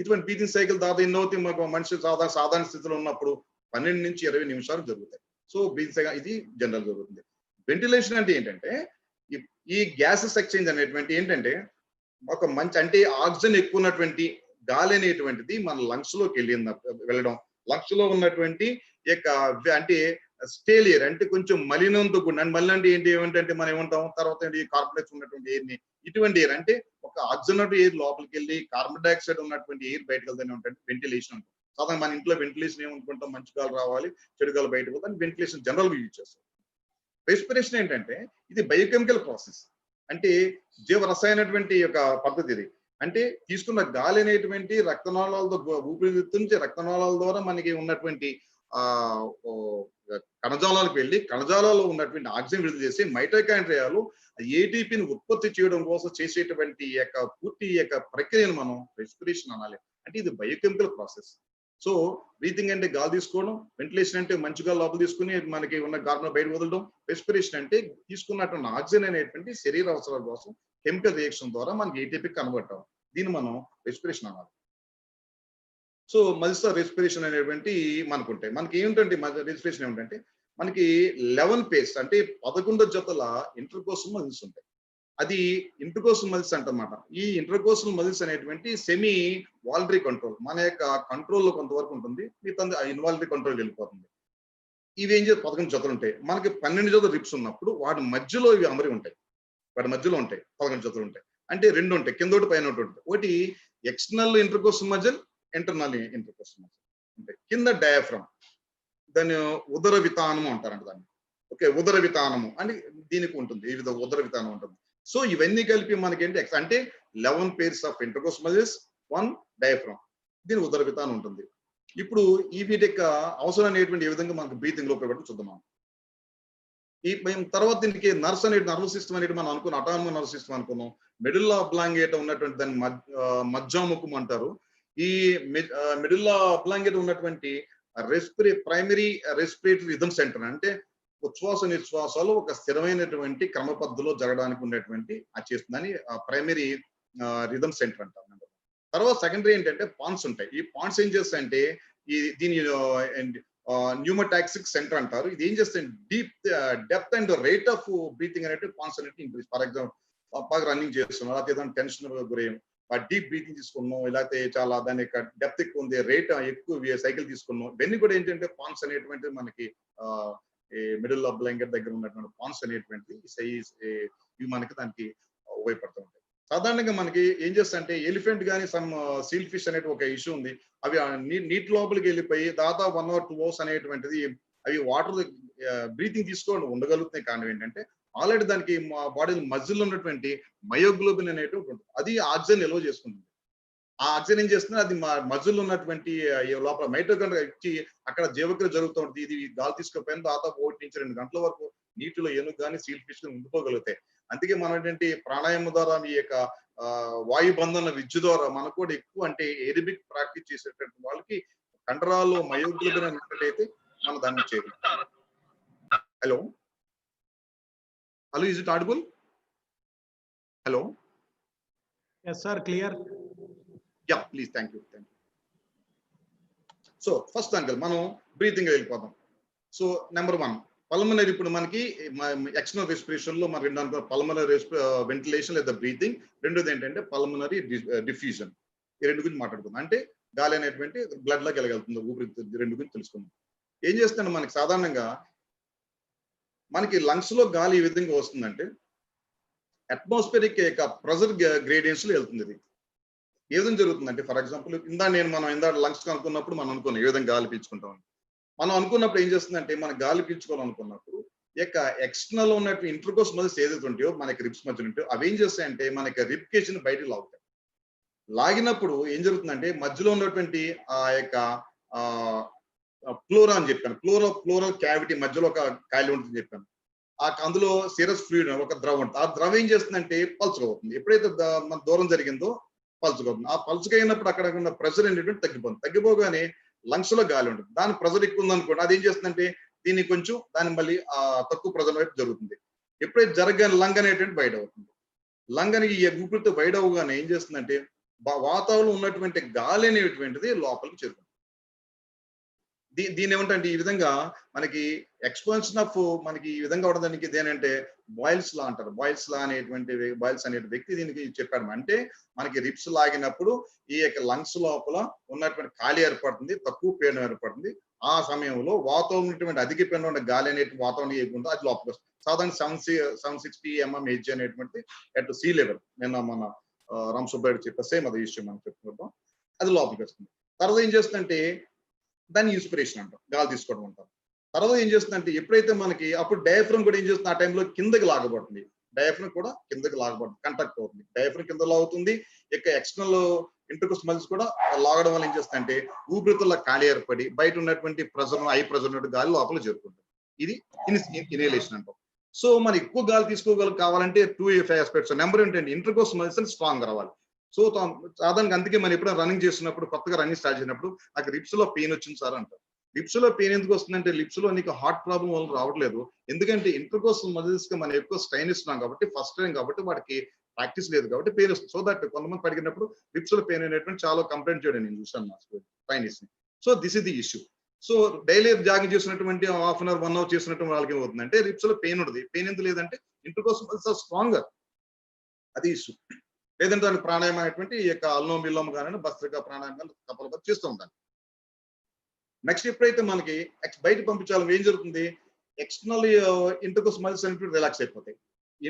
ఇటువంటి బ్రీతింగ్ సైకిల్ దాదాపు ఎన్ని అవుతాయి? మాకు మనిషి సాధారణ స్థితిలో ఉన్నప్పుడు 12 నుంచి 20 నిమిషాలు జరుగుతాయి. సో బ్రీతింగ్ సైకిల్ ఇది జనరల్ జరుగుతుంది. వెంటిలేషన్ అంటే ఏంటంటే ఈ గ్యాసెస్ ఎక్స్చేంజ్ అనేటువంటి ఏంటంటే ఒక మంచి అంటే ఆక్సిజన్ ఎక్కువ ఉన్నటువంటి గాలి అనేటువంటిది మన లంగ్స్ లోకి వెళ్ళడం, లంగ్స్ లో ఉన్నటువంటి యొక్క అంటే స్టేల్ ఎయిర్ అంటే కొంచెం మలినంతో కూడిన, మలినం అంటే ఏంటి ఏమంటే మనం ఏమంటాం తర్వాత కార్బన్ డైఆక్సైడ్ ఉన్నటువంటి ఎయిర్ ని, ఇటువంటి ఎయిర్ అంటే ఒక ఆక్సిజన్ ఎయిర్ లోపలికి వెళ్ళి కార్బన్ డైఆక్సైడ్ ఉన్నటువంటి ఎయిర్ బయటకు వెళ్తేనే ఉంటుంది వెంటిలేషన్ అంటాం. సాధారణ మన ఇంట్లో వెంటిలేషన్ ఏమనుకుంటాం? మంచి గాలి రావాలి, చెడు గాలి బయటకు పోతే వెంటిలేషన్ జనరల్ గా యూజ్ చేస్తాం. రెస్పిరేషన్ ఏంటంటే ఇది బయోకెమికల్ ప్రాసెస్, అంటే జీవ రసాయనటువంటి యొక్క పద్ధతి ఇది. అంటే తీసుకున్న గాలి అనేటువంటి రక్తనాళాలతో ఊపిరితిత్తు నుంచి రక్తనాళాల ద్వారా మనకి ఉన్నటువంటి కణజాలాలకు వెళ్ళి కణజాలాల్లో ఉన్నటువంటి ఆక్సిజన్ విడుదల చేసి మైటోకాండ్రియాలు ఏటీపీని ఉత్పత్తి చేయడం కోసం చేసేటువంటి యొక్క పూర్తి యొక్క ప్రక్రియను మనం రెస్పిరేషన్ అనాలి. అంటే ఇది బయోకెమికల్ ప్రాసెస్. సో బ్రీతింగ్ అంటే గాలి తీసుకోవడం, వెంటిలేషన్ అంటే మంచిగా లోపల తీసుకుని మనకి ఉన్న గాలిని బయట వదలడం, రెస్పిరేషన్ అంటే తీసుకున్నటువంటి ఆక్సిజన్ అనేటువంటి శరీర అవసరాల కోసం కెమికల్ రియాక్షన్ ద్వారా మనకి ఏటీపీ కన్వర్ట్ అవ్వం. దీన్ని మనం రెస్పిరేషన్ అనాలి. సో మజిల్స్ రెస్పిరేషన్ అనేటువంటి మనకుంటాయి. మనకి ఏంటంటే రెస్పిరేషన్ ఏమిటంటే మనకి 11 పేర్స్ అంటే 11 జతల ఇంటర్కోస్టల్ మజిల్స్ ఉంటాయి. అది ఇంటర్కోస్టల్ మజిల్స్ అంటమాట. ఈ ఇంటర్కోస్టల్ మజిల్స్ అనేటువంటి సెమీ వాలటరీ కంట్రోల్, మన యొక్క కంట్రోల్ లో కొంతవరకు ఉంటుంది, మిగతా ఇన్వాలటరీ కంట్రోల్ వెళ్ళిపోతుంది. ఇవి ఏం చేస్తే 11 జతలు ఉంటాయి. మనకి 12 జతల రిప్స్ ఉన్నప్పుడు వాటి మధ్యలో ఇవి అమరి ఉంటాయి. వాటి మధ్యలో ఉంటాయి 11 జతలు ఉంటాయి. అంటే రెండు ఉంటాయి, కింద ఒకటి పైన ఒకటి ఉంటుంది. ఒకటి external intercostal muscle, internal intercostal muscle ఉంటాయి. కింద డయాఫ్రమ్, దాన్ని ఉదర వితానము అంటారంట దాన్ని. ఓకే, ఉదర వితానము అని దీనికి ఉంటుంది, ఈ విధంగా ఉదర వితానం ఉంటుంది. సో ఇవన్నీ కలిపి మనకేంటి అంటే 11 pairs of intercostal muscles, 1 diaphragm, దీని ఉదర వితానం ఉంటుంది. ఇప్పుడు ఈ వీటి యొక్క అవసరం అనేటువంటి ఏ విధంగా మనకు బ్రీతింగ్ లో ఉపయోగపడి చూద్దాం. ఈ తర్వాత దీనికి నర్వస్ సిస్టమ్ అనేది మనం అనుకున్నాం, అటానమస్ నర్వస్ సిస్టమ్ అనుకున్నాం. మిడిల్ అబ్లాంగేట్ ఉన్నటువంటి దాన్ని మజ్జాముఖం అంటారు. ఈ మిడిల్ అబ్లాంగేట్ ఉన్నటువంటి ప్రైమరీ రెస్పిరేటరీ రిథమ్ సెంటర్, అంటే ఉచ్ఛ్వాస నిశ్వాసాలు ఒక స్థిరమైనటువంటి క్రమ పద్ధతిలో జరగడానికి ఉండేటువంటి అది చేస్తుందని ప్రైమరీ రిథమ్ సెంటర్ అంటారు. తర్వాత సెకండరీ ఏంటంటే పాన్స్ ఉంటాయి. ఈ పాన్స్ ఏం చేస్తాయంటే దీని న్యూమోటాక్సిక్ సెంటర్ అంటారు. ఇది ఏం చేస్తే depth and rate of breathing అనేది పాన్స్ అనేది ఇంక్రీజ్. ఫర్ ఎగ్జాంపుల్ బాగా రన్నింగ్ చేస్తున్నాం, లేకపోతే ఏదైనా టెన్షన్ గురయ్యాం, డీప్ బ్రీతింగ్ తీసుకున్నాం, లేకపోతే చాలా దాని యొక్క డెప్త్ ఎక్కువ ఉంది, రేట్ ఎక్కువ సైకిల్ తీసుకున్నాం, ఇవన్నీ కూడా ఏంటంటే పాన్స్ అనేటువంటి మనకి మిడిల్ ఆఫ్ బ్లాంకెట్ దగ్గర ఉన్నటువంటి పాన్స్ అనేటువంటి ఇవి మనకి దానికి ఉపయోగపడుతూ ఉంటాయి. సాధారణంగా మనకి ఏం చేస్తాయంటే ఎలిఫెంట్ కానీ సమ్ సీల్ ఫిష్ అనేది ఒక ఇష్యూ ఉంది. అవి నీటి లోపలికి వెళ్ళిపోయి దాదాపు 1 or 2 hours అనేటువంటిది అవి వాటర్ బ్రీతింగ్ తీసుకొని ఉండగలుగుతున్నాయి. కారణం ఏంటంటే ఆల్రెడీ దానికి బాడీలో మజిల్ ఉన్నటువంటి మయోగ్లోబిన్ అనేటువంటి ఉంటుంది, అది ఆక్సిజన్ నిల్వ చేసుకుంటుంది. ఆ ఆక్సిజన్ ఏం చేస్తుంది, అది మజిల్ ఉన్నటువంటి లోపల మైటోకాండ్రియా ఇచ్చి అక్కడ జీవక్రియ జరుగుతూ ఉంటుంది. ఇది గాలి తీసుకుపోయిన దాదాపు 1 నుంచి 2 గంటల వరకు నీటిలో ఏనుగు కానీ సీల్ ఫిష్ ఉండిపోగలుగుతాయి. అందుకే మనం ఏంటంటే ప్రాణాయామం ద్వారా ఈ యొక్క వాయు బంధన విద్య ద్వారా మనకు కూడా ఎక్కువ అంటే ఏరోబిక్ ప్రాక్టీస్ చేసేటువంటి వాళ్ళకి కండరాల్లో మయోగ్లోబిన్ అన్నట్టయితే మనం దాన్ని చేయాలి. Hello hello, is it audible? Hello, yes sir, clear. yeah please, thank you. So first uncle మనం బ్రీతింగ్ వెళ్ళిపోదాం. So number 1 pulmonary. ఇప్పుడు మనకి ఎక్స్టర్నల్ రెస్పిరేషన్ లో మనం రెండు పల్మనరీ వెంటిలేషన్ లేదా బ్రీతింగ్, రెండోది ఏంటంటే పల్మనరీ డిఫ్యూజన్. ఈ రెండు గురించి మాట్లాడుకుందాం. అంటే గాలి అనేటువంటి బ్లడ్ లోకి వెళ్ళగలుగుతుంది, ఊపిరితిత్తు, రెండు గురించి తెలుసుకుందాం. ఏం చేస్తుంటే మనకి సాధారణంగా మనకి లంగ్స్ లో గాలి ఈ విధంగా వస్తుందంటే అట్మాస్ఫియరిక్ యొక్క ప్రెజర్ గ్రేడియన్స్ లో వెళ్తుంది. ఇది ఏ విధంగా జరుగుతుందంటే ఫర్ ఎగ్జాంపుల్ మనం లంగ్స్ అనుకున్నప్పుడు మనం అనుకున్నాం ఏ విధంగా గాలి పీల్చుకుంటాం. మనం అనుకున్నప్పుడు ఏం చేస్తుందంటే మనం గాలి పీల్చుకోవాలనుకున్నప్పుడు ఈ యొక్క ఎక్స్టర్నల్ ఉన్నట్టు ఇంటర్కోస్ మజిల్స్ ఏదైతే ఉంటాయో మనకి రిబ్స్ మధ్య ఉంటాయో అవి ఏం చేస్తాయంటే మనకి రిబ్ కేజ్ ని బయటకు లాగుతాయి. లాగినప్పుడు ఏం జరుగుతుందంటే మధ్యలో ఉన్నటువంటి ఆ యొక్క ఫ్లోరా అని చెప్పాను, ఫ్లోరల్ క్యావిటీ మధ్యలో ఒక ఖాళీ ఉంటుందని చెప్పాను. అందులో సిరస్ ఫ్లూయిడ్ ఒక ద్రవం ఉంటుంది. ఆ ద్రవం ఏం చేస్తుందంటే పల్చగా అవుతుంది. ఎప్పుడైతే మన దూరం జరిగిందో పల్చగా అవుతుంది. ఆ పల్చగా అయినప్పుడు అక్కడ ఉన్న ప్రెషర్ అనేటువంటి తగ్గిపోతుంది. తగ్గిపోగానే లంగ్స్ లో గాలి ఉంటుంది. దాని ప్రెషర్ ఎక్కువ ఉంది అనుకోండి, అది ఏం చేస్తుందంటే దీన్ని కొంచెం దాని మళ్ళీ తక్కువ ప్రెషర్ వైపు జరుగుతుంది. ఎప్పుడైతే జరగగానే లంగ్ అనేటువంటి బయట అవుతుంది. లంగ్ అని ఈ ఊపిరితో బయట అవగానే ఏం చేస్తుందంటే వాతావరణంలో ఉన్నటువంటి గాలి అనేటువంటిది లోపలికి చేరుతుంది. దీని ఏమంటే ఈ విధంగా మనకి ఎక్స్పాన్షన్ ఆఫ్ మనకి ఈ విధంగా ఉండడానికి ఇదేనంటే బాయిల్స్ లా అంటారు. బాయిల్స్ అనే వ్యక్తి దీనికి చెప్పాడు. అంటే మనకి రిప్స్ లాగినప్పుడు ఈ యొక్క లంగ్స్ లోపల ఉన్నటువంటి ఖాళీ ఏర్పడుతుంది, తక్కువ పీడనం ఏర్పడుతుంది. ఆ సమయంలో వాతావరణం ఉన్నటువంటి అధిక పీడనం ఉన్న గాలి అనేటువంటి వాతావరణం ఏముందో అది లోపలికి వస్తుంది. సాధారణ 760 mm హెచ్ అనేటువంటిది అట్ సీ లెవెల్. నిన్న మన రామసుబ్బారెడ్డి చెప్పే సేమ్ అదే విషయం మనం చెప్పుకుంటాం. అది లోపలికి వస్తుంది. తర్వాత ఏం చేస్తుందంటే దాన్ని ఇన్స్పిరేషన్ అంటాం, గాలి తీసుకోవడం అంటాం. తర్వాత ఏం చేస్తుందంటే ఎప్పుడైతే మనకి అప్పుడు డయాఫ్రమ్ కూడా ఏం చేస్తుంది, ఆ టైంలో కిందకి లాగబడుతుంది. డయాఫ్రమ్ కూడా కిందకి లాగబడుతుంది, కంట్రాక్ట్ అవుతుంది. డయాఫ్రమ్ కింద లాగుతుంది. ఇక ఎక్స్టర్నల్ ఇంటర్కోస్ మజిల్స్ కూడా లాగడం వల్ల ఏం చేస్తుందంటే ఊపిరితిత్తుల్లో ఖాళీ ఏర్పడి బయట ఉన్నటువంటి ప్రెజర్, హై ప్రెజర్ ఉన్నటువంటి గాలి లోపల చేరుకుంటుంది. ఇది ఇన్హలేషన్ అంటాం. సో మనం ఎక్కువ గాలి కావాలంటే 2 ఆస్పెక్ట్స్. నెంబర్ ఏంటంటే ఇంటర్కోస్ మజిల్స్ స్ట్రాంగ్ రావాలి. సో సాధారణంగా అందుకే మనం ఎప్పుడైనా రన్నింగ్ చేస్తున్నప్పుడు, కొత్తగా రన్నింగ్ స్టార్ట్ చేసినప్పుడు నాకు రిప్స్ లో పెయిన్ వచ్చింది సార్ అంటారు. లిప్స్ లో పెయిన్ ఎందుకు వస్తుందంటే లిప్స్ లో నీకు హార్ట్ ప్రాబ్లం వల్ల రావట్లేదు. ఎందుకంటే ఇంటర్కోస్టల్ మజిల్స్ కి మనం ఎక్కువ స్ట్రైన్ ఇస్తున్నాం కాబట్టి, ఫస్ట్ టైం కాబట్టి వాటికి ప్రాక్టీస్ లేదు కాబట్టి పెయిన్ వస్తుంది. సో దట్ కొంతమంది పడిగినప్పుడు లిప్స్ లో పెయిన్ అనేటువంటి చాలా కంప్లైంట్ చేయడం నేను చూసాను మా ట్రైనీస్ ని. So this is the issue. So daily jogging చేసినటువంటి హాఫ్ అన్ అవర్ 1 అవర్ చేసినటువంటి వాళ్ళకి ఏమవుతుందంటే లిప్స్ లో పెయిన్ ఉంటుంది. పెయిన్ ఎందుకు లేదంటే ఇంటర్కోస్టల్ మజిల్స్ ఆర్ స్ట్రాంగర్. అది ఇష్యూ. లేదంటే దానికి ప్రాణాయామం అనేటువంటి ఈ యొక్క అల్లోం విల్లోం కానీ భస్త్రికా ప్రాణాయామం కానీ కపాలభాతి చేస్తూ ఉంటాను. నెక్స్ట్ ఎప్పుడైతే మనకి బయట పంపించాలి ఏం జరుగుతుంది, ఎక్స్టర్నల్ ఇంటర్కోస్ మజిల్స్ అనేటువంటి రిలాక్స్ అయిపోతాయి.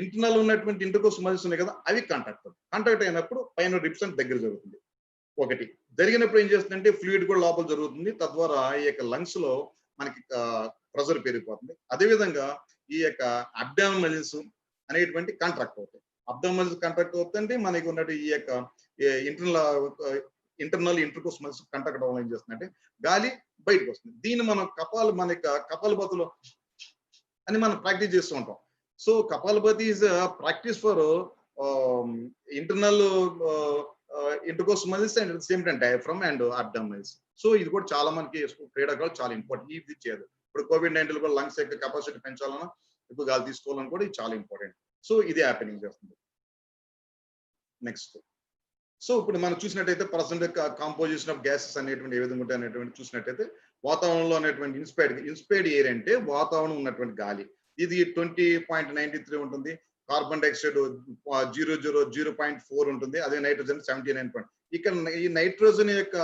ఇంటర్నల్ ఉన్నటువంటి ఇంటర్కోస్ మజిల్స్ ఉన్నాయి కదా, అవి కాంటాక్ట్ అయినప్పుడు పైన రిప్స్ అని దగ్గర జరుగుతుంది. ఒకటి జరిగినప్పుడు ఏం చేస్తుందంటే ఫ్లూయిడ్ కూడా లోపల జరుగుతుంది. తద్వారా ఈ యొక్క లంగ్స్ లో మనకి ప్రెషర్ పెరిగిపోతుంది. అదేవిధంగా ఈ యొక్క అబ్డామినల్ మజిల్స్ అనేటువంటి కాంట్రాక్ట్ అవుతాయి. అబ్డామినల్ మజిల్స్ కాంట్రాక్ట్ అవుతుంటే మనకి ఉన్నట్టు ఈ యొక్క ఇంటర్నల్ ఇంటర్కోస్ మజిల్స్ కాంట్రాక్ట్ అవ్వడం ఏం చేస్తుందంటే గాలి బయటకు వస్తుంది. దీన్ని మనం కపాలభాతిలో అని మనం ప్రాక్టీస్ చేస్తూ ఉంటాం. So kapalabhati is practice for internal intercostal muscles and at the same time diaphragm and abdominals. So ఇది కూడా చాలా మనకి క్రీడాకారులు చాలా ఇంపార్టెంట్. ఇది చేయాలి. ఇప్పుడు COVID-19 కూడా లంగ్స్ యొక్క కెపాసిటీ పెంచాలన్నా, ఎక్కువ గాలి తీసుకోవాలని కూడా ఇది చాలా ఇంపార్టెంట్. సో ఇది హ్యాపెనింగ్ చేస్తుంది. నెక్స్ట్, సో ఇప్పుడు మనం చూసినట్టయితే పర్సెంట్ కాంపోజిషన్ ఆఫ్ గ్యాసెస్ అనేటువంటి ఏ విధంగా ఉంటాయి అనేటువంటి చూసినట్టయితే వాతావరణంలో అనేటువంటి ఇన్స్పైర్డ్ ఎయిర్ అంటే వాతావరణం ఉన్నటువంటి గాలి. ఇది 20.93 ఉంటుంది. కార్బన్ డైఆక్సైడ్ 0.4 ఉంటుంది. అదే నైట్రోజన్ 79. ఇక్కడ ఈ నైట్రోజన్ యొక్క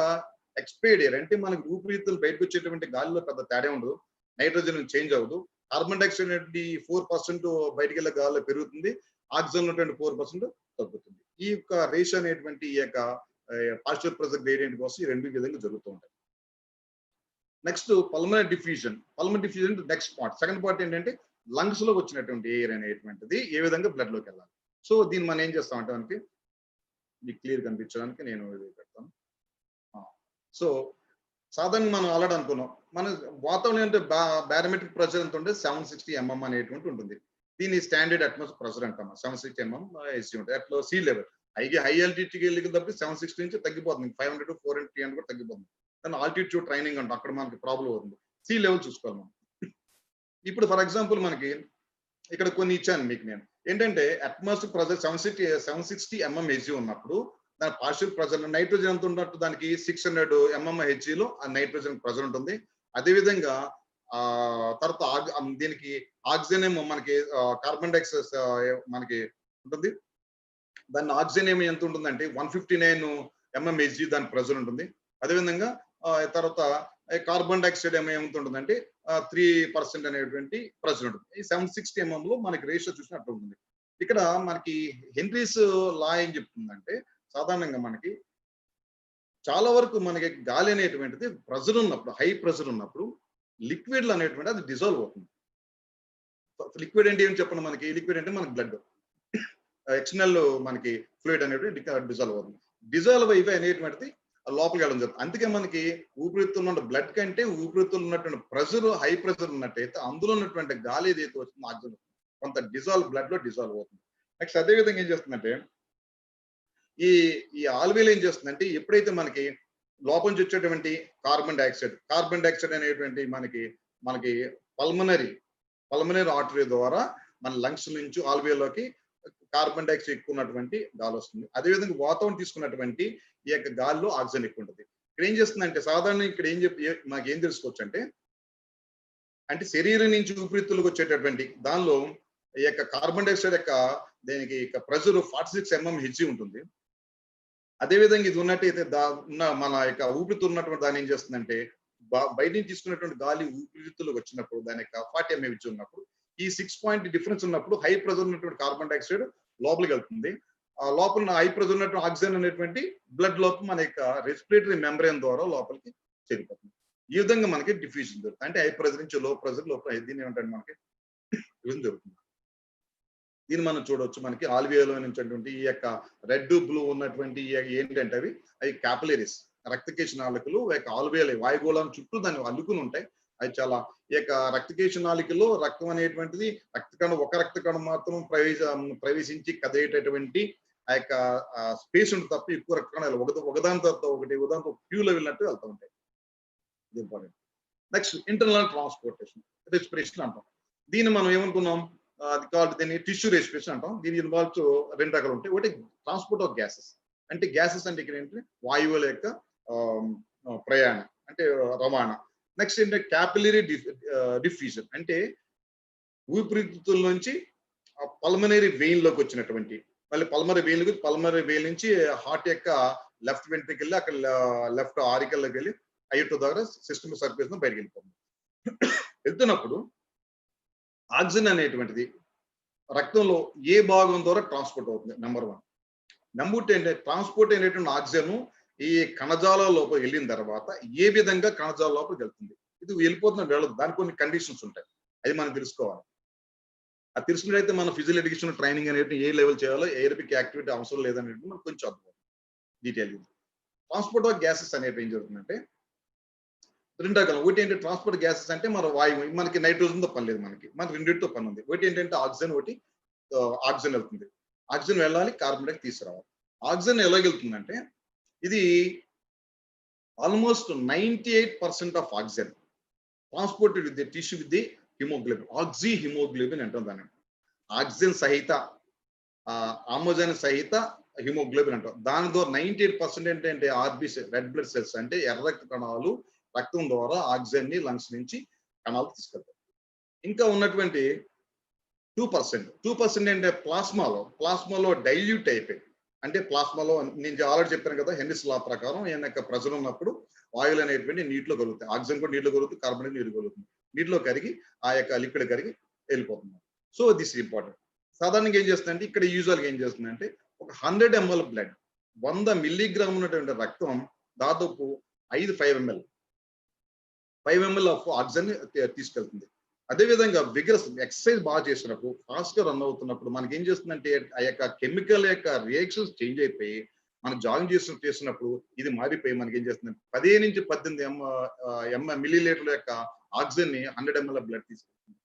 ఎక్స్పైర్డ్ ఎయిర్ అంటే మనకి ఊపిరితిత్తులు బయటకు వచ్చేటువంటి గాలిలో పెద్ద తేడా ఉండదు. నైట్రోజన్ చేంజ్ అవ్వదు. కార్బన్ డైఆక్సైడ్ అనేది 4% బయటికి వెళ్ళే గాలిలో పెరుగుతుంది. ఆక్సిజన్ ఉన్నటువంటి 4% తగ్గుతుంది. ఈ యొక్క రేషియో అనేటువంటి ఈ యొక్క పాజిటివ్ ప్రెషర్ గ్రేడియంట్ కోసం ఈ రెండు విధంగా జరుగుతూ ఉంటాయి. Next pulmonary diffusion next part. Second part ఏంటంటే లంగ్స్ లో వచ్చినటువంటి ఎయిర్ అనేటువంటిది ఏ విధంగా బ్లడ్ లోకి వెళ్ళాలి. సో దీన్ని మనం ఏం చేస్తామంటే మనకి మీకు క్లియర్ కనిపించడానికి నేను ఇది పెడతాను. సో సాధారణంగా మనం ఆల్రెడీ అనుకున్నాం, మన వాతావరణం అంటే బారోమెట్రిక్ ప్రెషర్ ఎంత ఉంటే 760 mm అనేటువంటి ఉంటుంది. దీన్ని స్టాండర్డ్ అట్మాస్ఫియర్ ప్రెషర్ అంటాం. 760 mm ఏసీ ఉంటుంది. అట్లా సీ లెవెల్ హై ఆల్టిట్యూడ్కి వెళ్ళి తప్పి 760 నుంచి తగ్గిపోతుంది. 500 400 300 కూడా తగ్గిపోతుంది. దాన్ని ఆల్టిట్యూడ్ ట్రైనింగ్ అంటాం. అక్కడ మనకి ప్రాబ్లం అవుతుంది. సీ లెవెల్ చూసుకోవాలి మనం. ఇప్పుడు ఫర్ ఎగ్జాంపుల్ మనకి ఇక్కడ కొన్ని ఇచ్చాను మీకు నేను. ఏంటంటే అట్మాస్ఫియర్ ప్రెషర్ 760 mm ఏసీ ఉన్నప్పుడు దాని పార్షియల్ ప్రెషర్ నైట్రోజన్ ఎంత ఉన్నట్టు దానికి 600 mm హెచ్లో ఆ నైట్రోజన్ ప్రెషర్ ఉంటుంది. అదేవిధంగా తర్వాత దీనికి ఆక్సిజన్ ఏమో మనకి కార్బన్ డైఆక్సైడ్ మనకి ఉంటుంది. దాని ఆక్సిజన్ ఏమో ఎంత ఉంటుందంటే 159 mm హెచ్ దాని ప్రెషర్ ఉంటుంది. అదేవిధంగా తర్వాత కార్బన్ డైఆక్సైడ్ ఏమో ఏముంటుందంటే 3% అనేటువంటి ప్రెషర్ ఉంటుంది. ఈ 760 mm లో మనకి రేషియో చూసినట్టు ఉంటుంది. ఇక్కడ మనకి హెన్రీస్ లా ఏం చెప్తుందంటే సాధారణంగా మనకి చాలా వరకు మనకి గాలి అనేటువంటిది ప్రెషర్ ఉన్నప్పుడు, హై ప్రెషర్ ఉన్నప్పుడు లిక్విడ్లు అనేటువంటి అది డిజాల్వ్ అవుతుంది. లిక్విడ్ అంటే ఏం చెప్పండి, మనకి లిక్విడ్ అంటే మనకి బ్లడ్ ఎక్స్టర్నల్ మనకి ఫ్లూయిడ్ అనేది డిజాల్వ్ అవుతుంది. డిజాల్వ్ అయిపోయి అనేటువంటిది లోపలికి వెళ్ళడం జరుగుతుంది. అందుకే మనకి ఊపిరితిత్తుల్లో ఉన్న బ్లడ్ కంటే ఊపిరితిత్తుల్లో ఉన్నటువంటి ప్రెషర్ హై ప్రెషర్ ఉన్నట్టయితే అందులో ఉన్నటువంటి గాలి ఏదైతే వస్తుందో ఆక్సిజన్ కొంత డిజాల్వ్ బ్లడ్ లో డిజాల్వ్ అవుతుంది. నెక్స్ట్ అదే విధంగా ఏం చేస్తుందంటే ఈ ఈ ఆల్వేల్ ఏం చేస్తుందంటే ఎప్పుడైతే మనకి లోపల నుంచి వచ్చేటువంటి కార్బన్ డైఆక్సైడ్ అనేటువంటి మనకి మనకి పల్మనరీ ఆర్టరీ ద్వారా మన లంగ్స్ నుంచి ఆల్వేలోకి కార్బన్ డైఆక్సైడ్ ఎక్కువ ఉన్నటువంటి గాలి వస్తుంది. అదేవిధంగా వాతావరణం తీసుకున్నటువంటి ఈ యొక్క గాలిలో ఆక్సిజన్ ఎక్కువ ఉంటుంది. ఇక్కడ ఏం చేస్తుందంటే సాధారణ ఇక్కడ ఏం చెప్పి మాకు ఏం తెలుసుకోవచ్చు అంటే శరీరం నుంచి ఊపిరితిత్తులకు వచ్చేటటువంటి దానిలో ఈ యొక్క కార్బన్ డైఆక్సైడ్ యొక్క దీనికి ప్రెషర్ 46 mmHg ఉంటుంది. అదేవిధంగా ఇది ఉన్నట్టయితే మన యొక్క ఊపిరితిత్తులు ఉన్నటువంటి దాన్ని ఏం చేస్తుందంటే బయట నుంచి తీసుకున్నటువంటి గాలి ఊపిరితిత్తులకు వచ్చినప్పుడు దాని యొక్క 40 mmHg ఉన్నప్పుడు ఈ 6 పాయింట్ డిఫరెన్స్ ఉన్నప్పుడు హై ప్రెషర్ ఉన్నటువంటి కార్బన్ డైఆక్సైడ్ లోపలికి వెళ్తుంది. ఆ లోపల హై ప్రెషర్ ఉన్నటువంటి ఆక్సిజన్ అనేటువంటి బ్లడ్ లోపల మన యొక్క రెస్పిరేటరీ మెంబ్రేన్ ద్వారా లోపలికి చేరిపోతుంది. ఈ విధంగా మనకి డిఫ్యూజన్ జరుగుతుంది. అంటే హై ప్రెషర్ నుంచి లో ప్రెషర్ దీన్ని ఏమంటే మనకి డిఫ్యూజన్ జరుగుతుంది. దీన్ని మనం చూడవచ్చు. మనకి ఆల్వియోలో నుంచి ఈ యొక్క రెడ్ బ్లూ ఉన్నటువంటి ఏంటంటే అవి క్యాపిలరీస్ రక్తకేశ నాళికలు ఆల్వియోల వాయుగోళం చుట్టూ దాన్ని అల్లుకుని ఉంటాయి. అది చాలా ఈ యొక్క రక్తకేశ నాళికలో రక్తం అనేటువంటిది ఒక రక్త కణం మాత్రం ప్రవేశించి కదిలేటటువంటి ఆ యొక్క స్పేస్ ఉంటుంది తప్ప ఎక్కువ రక్త కణాలు ఒకదాని తర్వాత ఒకదాంతో క్యూలో వెళ్ళినట్టు వెళ్తూ ఉంటాయి. ఇది important. Next internal transportation respiration అంటాం. దీన్ని మనం ఏమనుకున్నాం, అది కాల్డ్ దీన్ని టిష్యూ రెస్పిరేషన్ అంటాం. దీని ఇన్వాల్వ్స్ 2 రకాలు ఉంటాయి. ఒకటి ట్రాన్స్పోర్ట్ ఆఫ్ గ్యాసెస్. అంటే గ్యాసెస్ అంటే ఇక్కడ ఏంటంటే వాయువుల యొక్క ప్రయాణం అంటే రవాణా. నెక్స్ట్ ఏంటంటే క్యాపిలరీ డిఫ్యూజన్ అంటే ఊపిరితిత్తుల నుంచి పల్మనరీ వెయిన్ లోకి వచ్చినటువంటి మళ్ళీ పల్మనరీ వెయిన్ నుంచి హార్ట్ యొక్క లెఫ్ట్ వెంట్రికల్ అక్కడ లెఫ్ట్ ఆరికల్లోకి వెళ్ళి అయ్యటో ద్వారా సిస్టమ్ సర్క్యులేషన్ బయటకు వెళ్ళిపోతుంది. వెళ్తున్నప్పుడు ఆక్సిజన్ అనేటువంటిది రక్తంలో ఏ భాగం ద్వారా ట్రాన్స్పోర్ట్ అవుతుంది నెంబర్ 1. నెంబర్ 2 ఏంటంటే ట్రాన్స్పోర్ట్ అయినటువంటి ఆక్సిజన్ ఈ కణజాల లోపల వెళ్ళిన తర్వాత ఏ విధంగా కణజాల లోపలికి వెళ్తుంది. ఇది వెళ్ళిపోతున్న వెళ్ళదు. దానికి కొన్ని కండిషన్స్ ఉంటాయి. అది మనం తెలుసుకోవాలి. అది తెలుసుకున్నట్లయితే మన ఫిజికల్ ఎడ్యుకేషన్ ట్రైనింగ్ అనేది ఏ లెవెల్ చేయాలో ఏరోబిక్ యాక్టివిటీ అవసరం లేదనేది మనకు కొంచెం అర్థం డీటెయిల్. ట్రాన్స్పోర్ట్ ఆఫ్ గ్యాసెస్ అనేది ఏం జరుగుతుందంటే 2 రకాలు. ఒకటి ఏంటంటే ట్రాన్స్పోర్ట్ గ్యాసెస్ అంటే మన వాయువు మనకి నైట్రోజన్తో పని లేదు, మనకి రెండింటితో పని ఉంది. ఒకటి ఏంటంటే ఆక్సిజన్ ఆక్సిజన్ వెళ్తుంది. ఆక్సిజన్ వెళ్ళాలి, కార్బన్ డైఆక్సైడ్ తీసుకురావాలి. ఆక్సిజన్ ఎలా వెళ్తుందంటే ఇది almost 98% of oxygen transported with the tissue with the haemoglobin, oxy haemoglobin అంటాం దాన్ని. ఆక్సిజన్ సహిత ఆమ్లజన సహిత హిమోగ్లోబిన్ అంటాం. దాని ద్వారా 98% ఏంటంటే ఆర్బిసి రెడ్ బ్లడ్ సెల్స్ అంటే ఎర్ర రక్త కణాలు రక్తం ద్వారా ఆక్సిజన్ ని లంగ్స్ నుంచి కణాలు తీసుకెళ్తాయి. ఇంకా ఉన్నటువంటి 2% అంటే ప్లాస్మాలో డైల్యూట్ అయిపోయి అంటే ప్లాస్మాలో నేను ఆల్రెడీ చెప్పాను కదా హెన్రీస్ లా ప్రకారం ఏమైనా ప్రెషర్ ఉన్నప్పుడు ఆయిల్ అనేటువంటి నీటిలో కలుగుతాయి. ఆక్సిజన్ కూడా నీటిలో కలుగుతుంది, కార్బన్ నీరు కలుగుతుంది. నీటిలో కరిగి ఆ యొక్క లిక్విడ్ కరిగి వెళ్ళిపోతుంది. So this important. సాధారణంగా ఏం చేస్తుందంటే ఇక్కడ యూజువల్గా ఏం చేస్తుందంటే ఒక 100 ml బ్లడ్ 100 మిల్లీగ్రామ్ ఉన్నటువంటి రక్తం దాదాపు 5 ml ఆఫ్ ఆక్సిజన్ తీసుకెళ్తుంది. అదేవిధంగా విగరస్ ఎక్సర్సైజ్ బాగా చేసినప్పుడు ఫాస్ట్ గా రన్ అవుతున్నప్పుడు మనకి ఏం చేస్తుందంటే ఆ యొక్క కెమికల్ యొక్క రియాక్షన్స్ చేంజ్ అయిపోయి మనం జాగింగ్ చేసినప్పుడు ఇది మారిపోయి మనకి ఏం చేస్తుంది 15 నుంచి 18 మిల్లీలీటర్ల యొక్క ఆక్సిజన్ ని 100 ml బ్లడ్ తీసుకెళ్తుంది.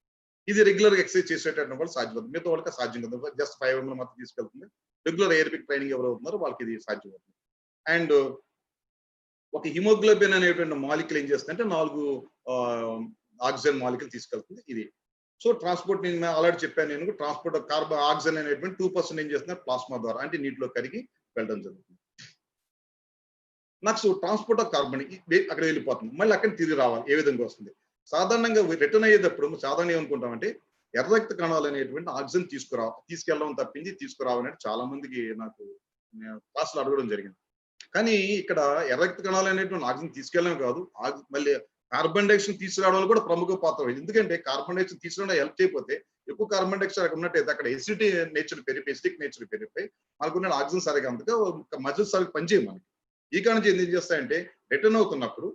ఇది రెగ్యులర్ ఎక్సర్సైజ్ చేసేటటువంటి వాళ్ళు సాధ్యపడుతుంది. మిగతా వాళ్ళకి సాధ్యం కదా, జస్ట్ 5 ml మాత్రం తీసుకెళ్తుంది. రెగ్యులర్ ఎయిర్బిక్ ట్రైనింగ్ ఎవరు అవుతున్నారో వాళ్ళకి ఇది సాధ్యపడుతుంది. అండ్ ఒక హిమోగ్లోబిన్ అనేటువంటి మాలిక్యూల్ ఏం చేస్తుందంటే 4 ఆక్సిజన్ మాలిక్యూల్ తీసుకెళ్తుంది. ఇది సో ట్రాన్స్పోర్ట్ నేను ఆల్రెడీ చెప్పాను. నేను ట్రాన్స్పోర్ట్ ఆక్సిజన్ అనేటువంటి 2% ఏం చేస్తున్నారు ప్లాస్మా ద్వారా అంటే నీటిలో కరిగి వెళ్ళడం జరుగుతుంది. నెక్స్ట్ ట్రాన్స్పోర్ట్ ఆఫ్ కార్బన్ అక్కడ వెళ్ళిపోతుంది, మళ్ళీ అక్కడ తిరిగి రావాలి. ఏ విధంగా వస్తుంది? సాధారణంగా రిటర్న్ అయ్యేటప్పుడు సాధారణ ఏమనుకుంటామంటే ఎర్ర రక్త కణాలు అనేటువంటి ఆక్సిజన్ తీసుకెళ్ళడం తప్పింది తీసుకురావాలని చాలా మందికి నాకు క్లాసులు అడగడం జరిగింది. కానీ ఇక్కడ ఎర్ర రక్త కణాలు అనేటువంటి ఆక్సిజన్ తీసుకెళ్ళడం కాదు, మళ్ళీ కార్బన్ డైఆక్సైడ్ తీసుకురావడంలో కూడా ప్రముఖ పాత్ర. ఎందుకంటే కార్బన్ డైఆక్సైడ్ తీసుకురావడం హెల్ప్ చేయకపోతే ఎక్కువ కార్బన్ డైఆక్సైడ్ అక్కడ ఉన్నట్టయితే అక్కడ ఎసిడిటీ నేచర్ పెరిగిపోయి ఎసిడిక్ నేచర్ పెరిగిపోయి మనకున్న ఆక్సిజన్ సరిగా అందుకే మజిల్స్ సరిగ్గా పనిచేయవు మనకి. ఈ కారణం ఏం చేస్తాయంటే రిటర్న్ అవుతున్నప్పుడు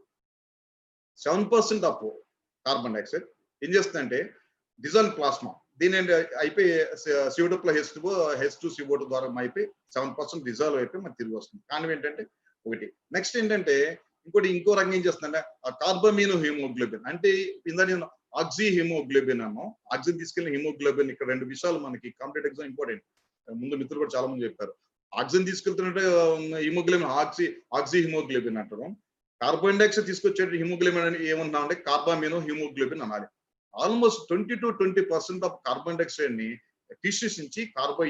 7% ఆఫ్ కార్బన్ డైఆక్సైడ్ ఏం చేస్తుందంటే డిజాల్వ్ దీని అయిపోయి CO2 H2 CO2 ద్వారా అయిపోయి 7% డిజాల్వ్ అయిపోయి మనకి తిరిగి వస్తుంది. కానీ ఏంటంటే ఒకటి నెక్స్ట్ ఏంటంటే ఇంకో రంగం ఏం చేస్తుందంటే కార్బమీనో హిమోగ్లోబిన్ అంటే ఇందా నేను ఆక్సీ హిమోగ్లోబిన్ అన్నాం. ఆక్సిజన్ తీసుకెళ్లిన హిమోగ్లోబిన్ ఇక్కడ 2 విషయాలు మనకి కాంపిటేటివ్ ఎగ్జామ్ ఇంపార్టెంట్. ముందు మిత్రులు కూడా చాలా మంది చెప్పారు. ఆక్సిజన్ తీసుకెళ్తున్నట్టే హిమోగ్లోబిన్ ఆక్సీ హిమోగ్లోబిన్ అంటారు. కార్బన్ డైఆక్సైడ్ తీసుకొచ్చే హిమోగ్లోబిన్ అని ఏమన్నా అంటే కార్బామినో హిమోగ్లోబిన్ అనాలి. ఆల్మోస్ట్ 20% ఆఫ్ కార్బన్ డైఆక్సైడ్ ని టిష్యూస్ నుంచి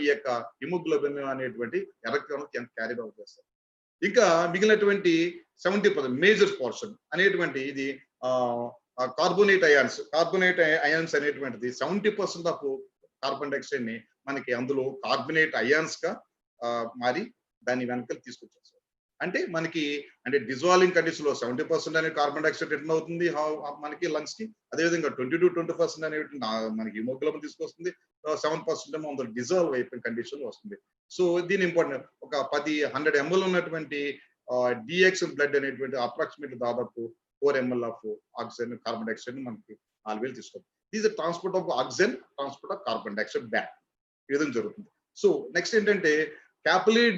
ఈ యొక్క హిమోగ్లోబిన్ అనేటువంటి ఎలక్ట్రాన్ క్యారీ అవుట్ చేస్తారు. ఇంకా మిగిలినటువంటి 70% మేజర్ పోర్షన్ అనేటువంటి ఇది కార్బోనేట్ అయాన్స్ అనేటువంటిది 70% ఆఫ్ కార్బన్ డైఆక్సైడ్ ని మనకి అందులో కార్బోనేట్ అయాన్స్ గా మారి దాన్ని వెనకాల తీసుకొచ్చేస్తారు. అంటే మనకి అంటే డిజాల్వింగ్ కండిషన్ లో 70% అనే కార్బన్ డైఆక్సైడ్ రిటర్న్ అవుతుంది మనకి లంగ్స్ కి. అదేవిధంగా 20% అనేటువంటి మనకి హిమోగ్లోబిన్ తీసుకొస్తుంది. 7% ఏమో అందులో డిజాల్వ్ అయిపోయిన కండిషన్ వస్తుంది. సో దీని ఇంపార్టెంట్ ఒక 100 ml ఉన్నటువంటి డిఎక్స్ బ్లడ్ అనేటువంటి అప్రాక్సిమేట్లీ దాదాపు 4 ml of oxygen carbon dioxide మనకి 4000 తీసుకోవాలి. These transport of oxygen, transport of carbon dioxide back ఈ విధంగా జరుగుతుంది. సో నెక్స్ట్ ఏంటంటే క్యాపిలరీ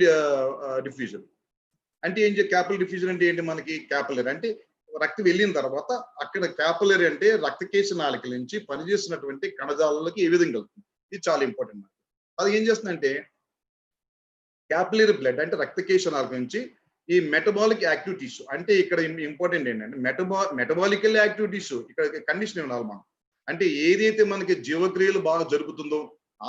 డిఫ్యూజన్ అంటే ఏం క్యాపిలరీ డిఫ్యూజన్ అంటే ఏంటి? మనకి క్యాపిలరీ అంటే రక్తం వెళ్ళిన తర్వాత అక్కడ క్యాపిలరీ అంటే రక్తకేశ నాళికల నుంచి పనిచేసినటువంటి కణజాలకి ఏ విధంగా వెళ్తుంది. ఇది చాలా ఇంపార్టెంట్. అది ఏం చేస్తుందంటే క్యాపిలరీ బ్లడ్ అంటే రక్తకేశ నాళిక నుంచి ఈ మెటబాలిక్ యాక్టివ్ టిష్యూ అంటే ఇక్కడ ఇంపార్టెంట్ ఏంటంటే మెటబాలికల్ యాక్టివ్ టిష్యూ ఇక్కడ కండిషన్ ఇవ్వాలి మనం. అంటే ఏదైతే మనకి జీవక్రియలు బాగా జరుగుతుందో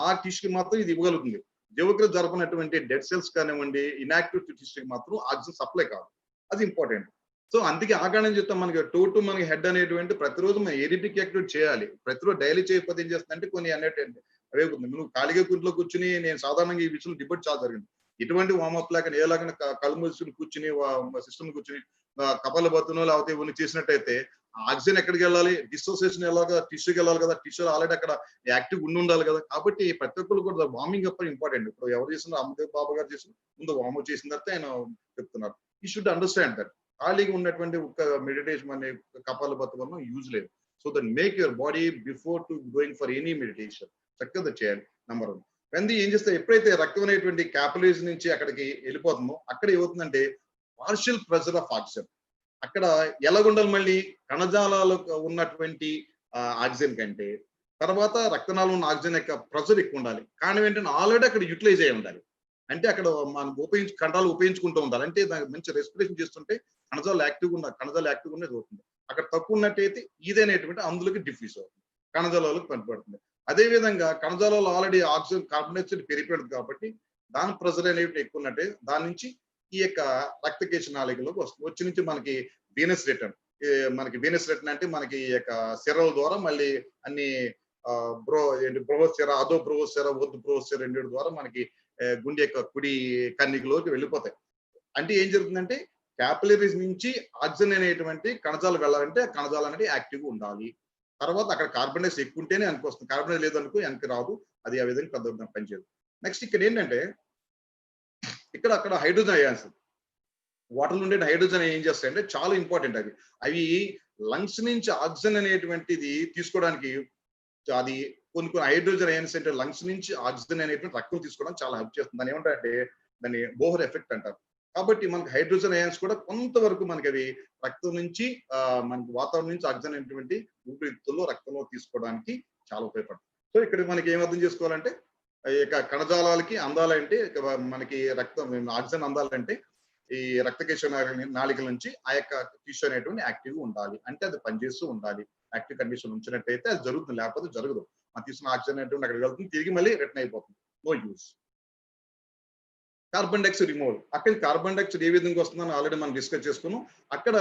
ఆ టిష్యూకి మాత్రం ఇది ఇవ్వగలుగుతుంది. జీవక్రియలు జరపనటువంటి డెడ్ సెల్స్ కానివ్వండి ఇన్యాక్టివ్ టిష్యూకి మాత్రం ఆక్సిజన్ సప్లై కాదు. అది ఇంపార్టెంట్. సో అందుకే ఆ కారణం చెప్తాం మనకి మనకి హెడ్ అనేటువంటి ప్రతిరోజు మనం ఏడిపిక్ యాక్టివిటీ చేయాలి. ప్రతిరోజు డైలీ చేయకపోతే ఏం చేస్తుందంటే కొన్ని అనేటువంటి అవే నువ్వు ఖాళీగా ఇంట్లో కూర్చుని నేను సాధారణంగా ఈ విషయంలో డిబేట్ చాలా జరిగింది. ఎటువంటి వామప్ లేక ఏలాగా కళ్ళు మూసుకుని కూర్చుని సిస్టమ్ కూర్చుని కపాలభాతినో లేకపోతే ఇవన్నీ చేసినట్టయితే ఆక్సిజన్ ఎక్కడికి వెళ్ళాలి? డిసోసియేషన్ ఎలాగా టిష్యూకి వెళ్ళాలి కదా. టిష్యూ ఆల్రెడీ అక్కడ యాక్టివ్ ఉండాలి కదా. కాబట్టి ప్రతి ఒక్కరు కూడా వార్మింగ్ అప్ ఇంపార్టెంట్. ఇప్పుడు ఎవరు చేసిన రామదేవ్ బాబా గారు చేసిన ముందు వార్మప్ చేసిన తర్వాత ఆయన చెప్తున్నారు. యూ షుడ్ అండర్స్టాండ్ దట్ ఖాళీగా ఉన్నటువంటి ఒక మెడిటేషన్ అనే కపాలభాతి వల్ల యూజ్ లేదు. So that make your body before to going for any meditation చక్కగా చేయాలి. నెంబర్ 1. వెంది ఏం చేస్తే ఎప్పుడైతే రక్తం అనేటువంటి క్యాపిలరీస్ నుంచి అక్కడికి వెళ్ళిపోతుందో అక్కడ ఏమవుతుందంటే పార్షియల్ ప్రెషర్ ఆఫ్ ఆక్సిజన్ అక్కడ ఎలాగుండాలి? మళ్ళీ కణజాలాలు ఉన్నటువంటి ఆక్సిజన్ కంటే తర్వాత రక్తనాళం ఉన్న ఆక్సిజన్ యొక్క ప్రెషర్ ఎక్కువ ఉండాలి. కారణం ఏంటంటే ఆల్రెడీ అక్కడ యూటిలైజ్ అయి ఉండాలి. అంటే అక్కడ మనం కణాలు ఉపయోగించుకుంటూ ఉండాలి. అంటే దానికి మంచి రెస్పిరేషన్ చేస్తుంటే కణజాలు యాక్టివ్గా ఉన్నది అవుతుంది. అక్కడ తక్కువ ఉన్నట్టయితే ఇదేనేటువంటి అందులోకి డిఫ్యూజ్ అవుతుంది, కణజాలాలకు పనిపడుతుంది. అదే విధంగా కణజాలాలు ఆల్రెడీ ఆక్సిజన్ కార్బన్ డైఆక్సైడ్ పెరిగిపోయింది కాబట్టి దాని ప్రెషర్ అనేవి ఎక్కువ ఉన్నట్టే దాని నుంచి ఈ యొక్క రక్తకేశ నాళికలోకి వస్తుంది. వచ్చి నుంచి మనకి వీనస్ రిటర్న్ అంటే మనకి ఈ యొక్క సిరల ద్వారా మళ్ళీ అన్ని బృహస్సిర, అదో బృహస్సిర, వద్దు బృహస్సిర రెండింటి ద్వారా మనకి గుండె యొక్క కుడి కన్నికలోకి వెళ్ళిపోతాయి. అంటే ఏం జరుగుతుందంటే క్యాపిలరీస్ నుంచి ఆక్సిజన్ అనేటువంటి కణజాలు వెళ్ళాలంటే కణజాలు అనేది యాక్టివ్గా ఉండాలి. తర్వాత అక్కడ కార్బన్ డైఆక్సైడ్ ఎక్కువ ఉంటేనే వెనక్కి వస్తుంది. కార్బన్ డైఆక్సైడ్ లేదనుకో వెనక్కి రాదు. అది ఆ విధంగా పెద్ద పనిచేయదు. నెక్స్ట్ ఇక్కడ ఏంటంటే అక్కడ హైడ్రోజన్ అయాన్స్ వాటర్ ఉండే హైడ్రోజన్ ఏం చేస్తాయంటే చాలా ఇంపార్టెంట్. అవి లంగ్స్ నుంచి ఆక్సిజన్ అనేటువంటిది తీసుకోవడానికి అది కొన్ని హైడ్రోజన్ అయాన్స్ అంటే లంగ్స్ నుంచి ఆక్సిజన్ అనేటువంటి రక్తం తీసుకోవడానికి చాలా హెల్ప్ చేస్తుంది. దాన్ని ఏమంటారంటే దాన్ని బోహర్ ఎఫెక్ట్ అంటారు. కాబట్టి మనకి హైడ్రోజన్ అయాన్స్ కూడా కొంతవరకు మనకి అవి రక్తం నుంచి మనకి వాతావరణం నుంచి ఆక్సిజన్ అనేటువంటి ఊపిరితిత్తుల్లో రక్తంలో తీసుకోవడానికి చాలా ఉపయోగపడుతుంది. సో ఇక్కడ మనకి ఏం అర్థం చేసుకోవాలంటే ఇక కణజాలాలకి అందాలంటే మనకి ఆక్సిజన్ అందాలంటే ఈ రక్తకేశ నాళికల నుంచి ఆ యొక్క టిష్యూ అనేటువంటి యాక్టివ్ ఉండాలి. అంటే అది పనిచేస్తూ ఉండాలి. యాక్టివ్ కండిషన్ ఉంచినట్టయితే అది జరుగుతుంది, లేకపోతే జరగదు. మనం తీసుకున్న ఆక్సిజన్ అనేటువంటి అక్కడికి వెళ్తుంది, తిరిగి మళ్ళీ రిటర్న్ అయిపోతుంది. No use. Carbon dioxide removal అక్కడ కార్బన్ డైఆక్సైడ్ ఏ విధంగా వస్తుందని ఆల్రెడీ మనం డిస్కస్ చేసుకున్నాం. అక్కడ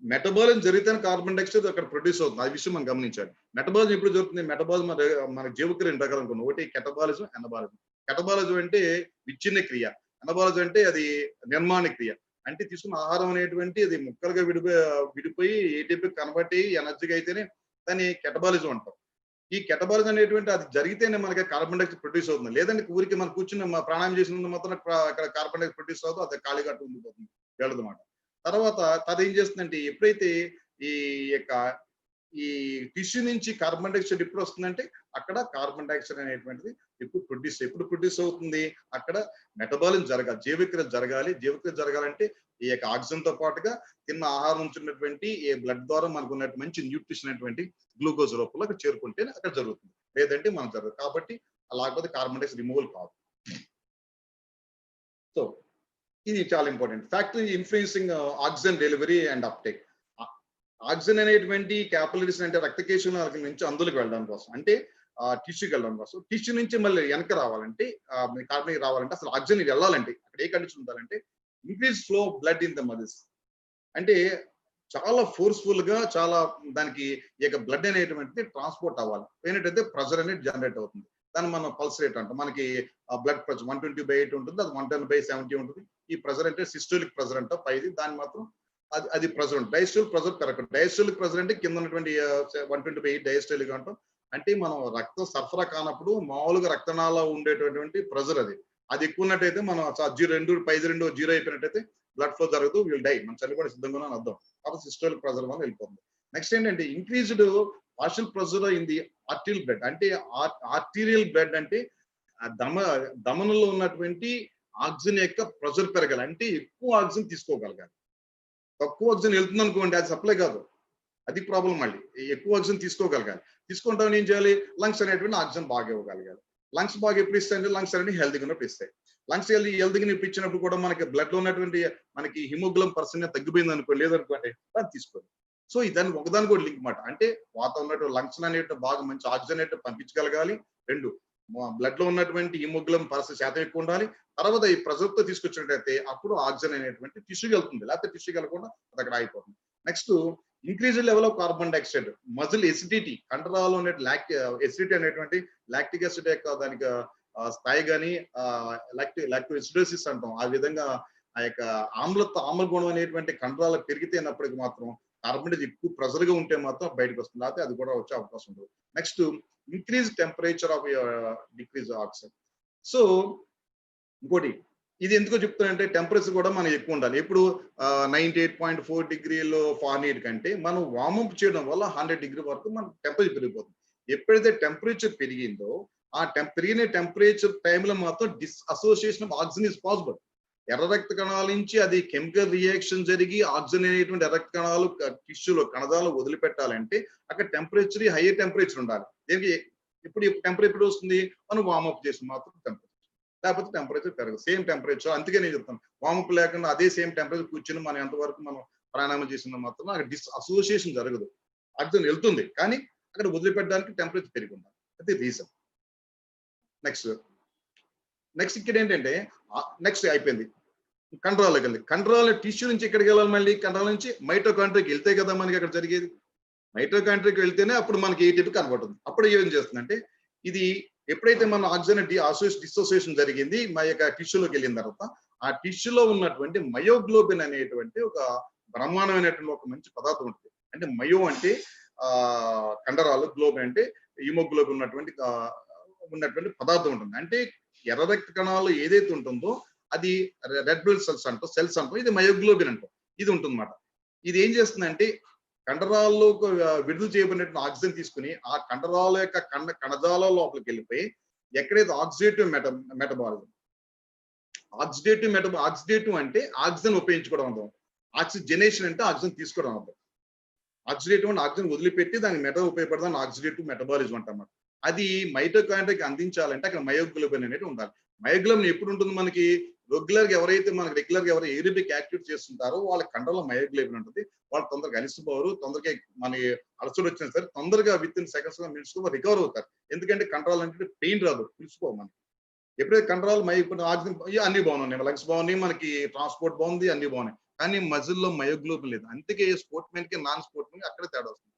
మెటబాలిజం జరిగితేనే కార్బన్ డైఆక్సైడ్ అక్కడ ప్రొడ్యూస్ అవుతుంది. ఆ విషయం మనం గమనించాలి. మెటబాలిజం ఎప్పుడు జరుగుతుంది? మెటబాలిజం మన జీవక్రియ రెండు రకాలు అనుకున్నాం. ఒకటి కెటబాలిజం, ఎనబాలిజం. కెటబాలిజం అంటే విచ్ఛిన్న క్రియ, ఎనబాలిజం అంటే అది నిర్మాణ క్రియ. అంటే తీసుకున్న ఆహారం అనేటువంటి అది ముక్కలుగా విడిపోయి ఏటీపీ కన్వర్ట్ అయ్యి ఎనర్జీగా అయితేనే దాన్ని కెటబాలిజం అంటాం. ఈ కెటబాలిజం అనేటువంటి అది జరిగితేనే మనకి కార్బన్ డైఆక్సైడ్ ప్రొడ్యూస్ అవుతుంది. లేదంటే ఊరికి మనం కూర్చుని ప్రాణాయామం చేసినందుకు మాత్రం అక్కడ కార్బన్ డైఆక్సైడ్ ప్రొడ్యూస్ అవుతుంది, అది ఖాళీగా ఉండిపోతుంది వెళ్ళదన్నమాట. తర్వాత అది ఏం చేస్తుందంటే ఎప్పుడైతే ఈ యొక్క ఈ టిష్యూ నుంచి కార్బన్ డైఆక్సైడ్ ఎప్పుడు వస్తుందంటే అక్కడ కార్బన్ డైఆక్సైడ్ అనేటువంటిది ఎక్కువ ఎప్పుడు ప్రొడ్యూస్ అవుతుంది, అక్కడ మెటబాలిజం జరగాలి, జీవక్రియ జరగాలి. జీవక్రియ జరగాలంటే ఈ యొక్క ఆక్సిజన్ తో పాటుగా తిన్న ఆహారం నుంచి ఉన్నటువంటి ఈ బ్లడ్ ద్వారా మనకు ఉన్నటువంటి మంచి న్యూట్రిషన్ అనేటువంటి గ్లూకోజ్ రూపంలో అక్కడ చేరుకుంటే అక్కడ జరుగుతుంది, లేదంటే మనం జరగదు. కాబట్టి లేకపోతే కార్బన్ డైఆక్సైడ్ రిమూవల్ కాదు. సో ఇది చాలా important factor influencing oxygen delivery and uptake. Oxygen అనేటువంటి క్యాపిలరీస్ అంటే రక్తకేశుల నుంచి అందులోకి వెళ్ళడం కోసం, అంటే టిష్యూకి వెళ్ళడం కోసం, టిష్యూ నుంచి మళ్ళీ వెనక రావాలంటే కార్బన్ రావాలంటే అసలు ఆక్సిజన్ వెళ్ళాలంటే అక్కడ ఏ కండిషన్ ఉండాలంటే increase flow blood in the muscles. అంటే చాలా ఫోర్స్ఫుల్ గా చాలా దానికి ఈ యొక్క బ్లడ్ అనేటువంటిది ట్రాన్స్పోర్ట్ అవ్వాలి. ఏంటంటే ప్రెషర్ అనేది జనరేట్ అవుతుంది. దాన్ని మనం పల్స్ రేట్ అంటాం. మనకి బ్లడ్ ప్రెషర్ 120/8 ఉంటుంది, అది 110/70 ఉంటుంది. ఈ ప్రెషర్ అంటే సిస్టోలిక్ ప్రెషర్ అంటాం పైది, దాన్ని మాత్రం అది ప్రెషర్ ఉంటుంది. Diastolic pressure correct. Diastolic pressure అంటే కింద ఉన్నటువంటి 120/8 డయాస్టోలిక్ అంటాం. అంటే మనం రక్తం సరఫరా కానప్పుడు మామూలుగా రక్తనాళాల్లో ఉండేటటువంటి ప్రెషర్ అది ఎక్కువ ఉన్నట్టయితే మనం 0 అయిపోయినట్టయితే బ్లడ్ ఫ్లో జరగదు, వీల్ డై, మనం చనిపోవడం సిద్ధంగా అని అర్థం. కాబట్టి సిస్టోలిక్ ప్రెషర్ వల్ల వెళ్ళిపోతుంది. నెక్స్ట్ ఏంటంటే increased partial pressure in the arterial blood. అంటే ఆర్టీరియల్ బ్లడ్ అంటే దమనంలో ఉన్నటువంటి ఆక్సిజన్ యొక్క ప్రెషర్ పెరగాలి, అంటే ఎక్కువ ఆక్సిజన్ తీసుకోగలగాలి. తక్కువ ఆక్సిజన్ వెళ్తుంది అనుకోండి, అది సప్లై కాదు, అది ప్రాబ్లం. మళ్ళీ ఎక్కువ ఆక్సిజన్ తీసుకోగలగాలి. తీసుకుంటామని ఏం చేయాలి, లంగ్స్ అనేటువంటి ఆక్సిజన్ బాగా ఇవ్వగలగాలి. లంగ్స్ బాగా ఎప్పుడు ఇస్తాయంటే లంగ్స్ అనేది హెల్తీగా ఉన్నప్పుడు ఇస్తాయి. లంగ్స్ హెల్తీగా ఇప్పించినప్పుడు కూడా మనకి బ్లడ్ లో ఉన్నటువంటి మనకి హిమోగ్లోబిన్ పర్సెంట్ తగ్గిపోయింది అనుకోండి, లేదనుకోండి అది తీసుకోండి. సో ఇదాన్ని ఒకదాని కూడా లింక్ మాట. అంటే వాతావరణం లంగ్స్ అనేవి బాగా మంచి ఆక్సిజన్ అయితే పంపించగలగాలి. 2 బ్లడ్ లో ఉన్నటువంటి హిమోగ్లోబిన్ పర్సెంట్ శాతం ఎక్కువ ఉండాలి. తర్వాత ఈ ప్రెషర్ తో తీసుకొచ్చినట్టయితే అప్పుడు ఆక్సిజన్ అనేటువంటి టిష్యూకి వెళ్తుంది, లేకపోతే టిష్యూకి వెళ్ళకుండా అది అక్కడ ఆగిపోతుంది. Next increase level of carbon dioxide, muscle acidity, కండరాల్లో ఉండే ఎసిడిటీ అనేటువంటి లాక్టిక్ యాసిడ్ యొక్క దానికి స్థాయి కానీ లాక్టోఎసిడోసిస్ అంటాం. ఆ విధంగా ఆ యొక్క ఆమ్ల గుణం అనేటువంటి కండరాలు పెరిగితేనప్పటికి మాత్రం కార్బన్ డైఆక్సైడ్ ఎక్కువ ప్రెషర్ గా ఉంటే మాత్రం బయటకు వస్తుంది, లేకపోతే అది కూడా వచ్చే అవకాశం ఉంటుంది. Next increase temperature of decrease oxygen. So ఇంకోటి ఇది ఎందుకో చెప్తానంటే టెంపరేచర్ కూడా మనం ఎక్కువ ఉండాలి. ఇప్పుడు 98.4 డిగ్రీలు ఫారెన్హీట్ కంటే మనం వార్మప్ చేయడం వల్ల 100 డిగ్రీ వరకు మన టెంపరేచర్ పెరిగిపోతుంది. ఎప్పుడైతే టెంపరేచర్ పెరిగిందో ఆ పెరిగిన టెంపరేచర్ టైంలో మాత్రం డిస్అసోసియేషన్ ఆఫ్ ఆక్సిజన్ ఇస్ పాసిబుల్. ఎర్ర రక్త కణాల నుంచి అది కెమికల్ రియాక్షన్ జరిగి ఆక్సిజన్ అనేటువంటి ఎర్ర రక్త కణాలు టిష్యూలో కణజాలు వదిలిపెట్టాలంటే అక్కడ టెంపరేచర్ హైయర్ టెంపరేచర్ ఉండాలి. దీనికి ఇప్పుడు టెంపరేచర్ వస్తుంది మనం వార్మప్ చేసి మాత్రం టెంపరేచర్, లేకపోతే టెంపరేచర్ పెరగదు, సేమ్ టెంపరేచర్. అందుకే నేను చెప్తాను వార్మప్ లేకుండా అదే సేమ్ టెంపరేచర్ కూర్చొని మనం ఎంతవరకు మనం ప్రాణాయామం చేసిన మాత్రం అక్కడ డిస్అసోసియేషన్ జరగదు. ఆక్సిజన్ వెళ్తుంది కానీ అక్కడ వదిలిపెట్టడానికి టెంపరేచర్ పెరిగి ఉండాలి, అది రీజన్. నెక్స్ట్ ఇక్కడ ఏంటంటే నెక్స్ట్ అయిపోయింది కండరాలకు వెళ్ళి, కండరాల టిష్యూ నుంచి ఎక్కడికి వెళ్ళాలి, మళ్ళీ కండరాల నుంచి మైటోకాండ్రియాకి వెళ్తే కదా మనకి అక్కడ జరిగేది. మైటోకాండ్రియాకి వెళ్తేనే అప్పుడు మనకి ఏటీపీ కన్వర్ట్ అవుతుంది. అప్పుడు ఏం చేస్తుందంటే ఇది ఎప్పుడైతే మన ఆక్సిజన్ డిసోసియేషన్ జరిగింది మా యొక్క టిష్యూలోకి వెళ్ళిన తర్వాత ఆ టిష్యూలో ఉన్నటువంటి మయోగ్లోబిన్ అనేటువంటి ఒక బ్రహ్మాండమైనటువంటి ఒక మంచి పదార్థం ఉంటుంది. అంటే మయో అంటే కండరాలు, గ్లోబిన్ అంటే హిమోగ్లోబిన్ ఉన్నటువంటి పదార్థం ఉంటుంది. అంటే ఎర్ర రక్త కణాలు ఏదైతే ఉంటుందో అది రెడ్ బ్లడ్ సెల్స్ అంటాం, ఇది మయోగ్లోబిన్ అంటాం, ఇది ఉంటుందన్నమాట. ఇది ఏం చేస్తుందంటే కండరాల్లో విడుదల చేయబడినటువంటి ఆక్సిజన్ తీసుకుని ఆ కండరాల యొక్క కణజాల లోపలికి వెళ్ళిపోయి ఎక్కడైతే ఆక్సిడేటివ్ మెటబాలిజం, ఆక్సిడేటివ్ అంటే ఆక్సిజన్ ఉపయోగించుకోవడం అంటాం, ఆక్సిజనేషన్ అంటే ఆక్సిజన్ తీసుకోవడం అంటాం. ఆక్సిడేటివ్ అంటే ఆక్సిజన్ వదిలిపెట్టి దానికి ఉపయోగపడదాన్ని ఆక్సిడేటివ్ మెటబాలిజం అంటాం. అది మైటోకాండ్రియాకి అందించాలంటే అక్కడ మయోగ్లోబిన్ అనేది ఉండాలి. మయోగ్లోబిన్ ఎప్పుడు ఉంటుంది మనకి రెగ్యులర్ గా ఎవరైతే ఏరోబిక్ యాక్టివిటీ చేస్తుంటారో వాళ్ళ కండలో మయోగ్లోబిన్ ఉంటుంది. వాళ్ళు తొందరగా అలిసిపోరు, తొందరగా మన అలసట వచ్చినా సరే తొందరగా విత్ ఇన్ సెకండ్స్ లో మినిట్స్ లో రికవర్ అవుతారు. ఎందుకంటే కండరాలు అంటే పెయిన్ రాదు, పిలుచుకో మనకి. ఎప్పుడైతే కండరాలు ఆక్సిజన్ అన్ని బాగున్నాయి, లంగ్స్ బాగున్నాయి, మనకి ట్రాన్స్పోర్ట్ బాగుంది, అన్ని బాగున్నాయి, కానీ మజిల్లో మయోగ్లోబిన్ లేదు. అందుకే స్పోర్ట్ మెన్ కి నాన్ స్పోర్ట్ మెన్ అక్కడ తేడా వస్తుంది.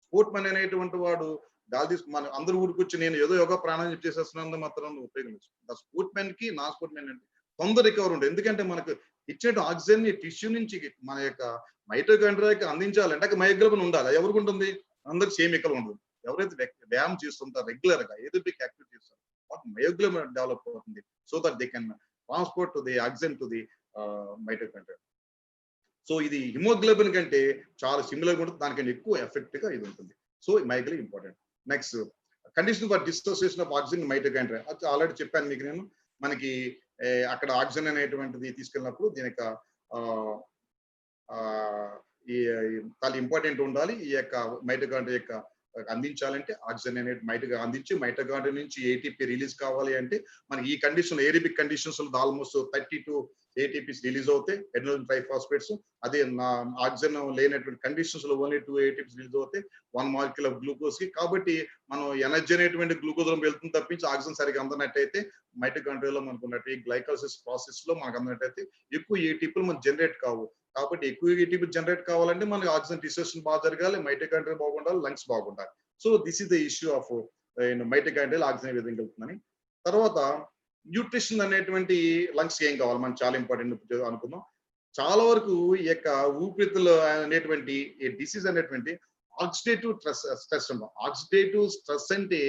స్పోర్ట్ మెన్ అనేటువంటి వాడు గాలి తీసుకు మన అందరూ ఊరికొచ్చి నేను ఏదో యోగా ప్రాణాయామం చేసేస్తున్నందు మాత్రం ఉపయోగించు. స్పోర్ట్ మెన్ కి నాన్ స్పోర్ట్ మెన్ అంటే తొందర రికవర్ ఉంటుంది. ఎందుకంటే మనకు ఇచ్చేట ఆక్సిజన్ ని టిష్యూ నుంచి మన యొక్క మైటోకాండ్రియాకి అందించాలంటే అక్కడ మయోగ్లోబిన్ ఉండాలి. ఎవరికి ఉంటుంది, అందరికి సేమ్ ఇక్కడ ఉండదు. ఎవరైతే వ్యాయామం చేస్తుంటారో రెగ్యులర్ గా ఏరోబిక్ యాక్టివిటీ చేస్తారో వాళ్ళకి మయోగ్లోబిన్ డెవలప్ అవుతుంది. So that they can transport the oxygen to the mitochondria. So ఇది హిమోగ్లోబిన్ కంటే చాలా సిమిలర్ గా ఉంటుంది, దానికంటే ఎక్కువ ఎఫెక్ట్ గా ఇది ఉంటుంది. So mainly important. Next condition for dissociation of oxygen mitochondria, already చెప్పాను మీకు నేను. మనకి అక్కడ ఆక్సిజన్ అనేటువంటిది తీసుకెళ్ళినప్పుడు దీని యొక్క ఈ చాలా ఇంపార్టెంట్ ఉండాలి. ఈ యొక్క మైటోకాండ్రియా యొక్క అందించాలంటే ఆక్సిజన్ అనేది అందించి మైటోకాండ్రియా నుంచి ఏటీపీ రిలీజ్ కావాలి అంటే మనకి ఈ కండిషన్ ఏరిబిక్ కండిషన్స్ లో ఆల్మోస్ట్ 32 ఏటీపీస్ రిలీజ్ అవుతాయి, అడ్రినల్ ట్రైఫాస్ఫేట్స్. అదే ఆక్సిజన్ లేనటువంటి కండిషన్స్ లో ఓన్లీ 2 ఏటీపీస్ రిలీజ్ అవుతాయి 1 మాలిక్యూల్ ఆఫ్ గ్లూకోజ్ కి. కాబట్టి మనం ఎనర్జీ అనేటువంటి గ్లూకోజ్ లో వెళ్తుంది తప్పించి ఆక్సిజన్ సరిగా అందనట్టయితే మైటోకాండ్రియాలో మనకు ఉన్నట్టు ఈ గ్లైకోలిసిస్ ప్రాసెస్ లో మనకు అందనట్టయితే ఎక్కువ ఏటీపీలు మనకు జనరేట్ కావు. కాబట్టి ఎక్కువ ఏటీపీ జనరేట్ కావాలంటే మనకి ఆక్సిజన్ డిసోసియేషన్ బాగా జరగాలి, మైటోకాండ్రియా బాగుండాలి, లంగ్స్ బాగుండాలి. So this is the issue of mitochondria oxygen ఏ విధంగా వెళ్తుందని. తర్వాత న్యూట్రిషన్ అనేటువంటి లంగ్స్ ఏం కావాలి మనం చాలా ఇంపార్టెంట్ అనుకుందాం. చాలా వరకు ఈ యొక్క ఊపిరితిత్తులు అనేటువంటి డిసీజ్ అనేటువంటి ఆక్సిడేటివ్ స్ట్రెస్ ఉంటాం. ఆక్సిడేటివ్ స్ట్రెస్ అంటే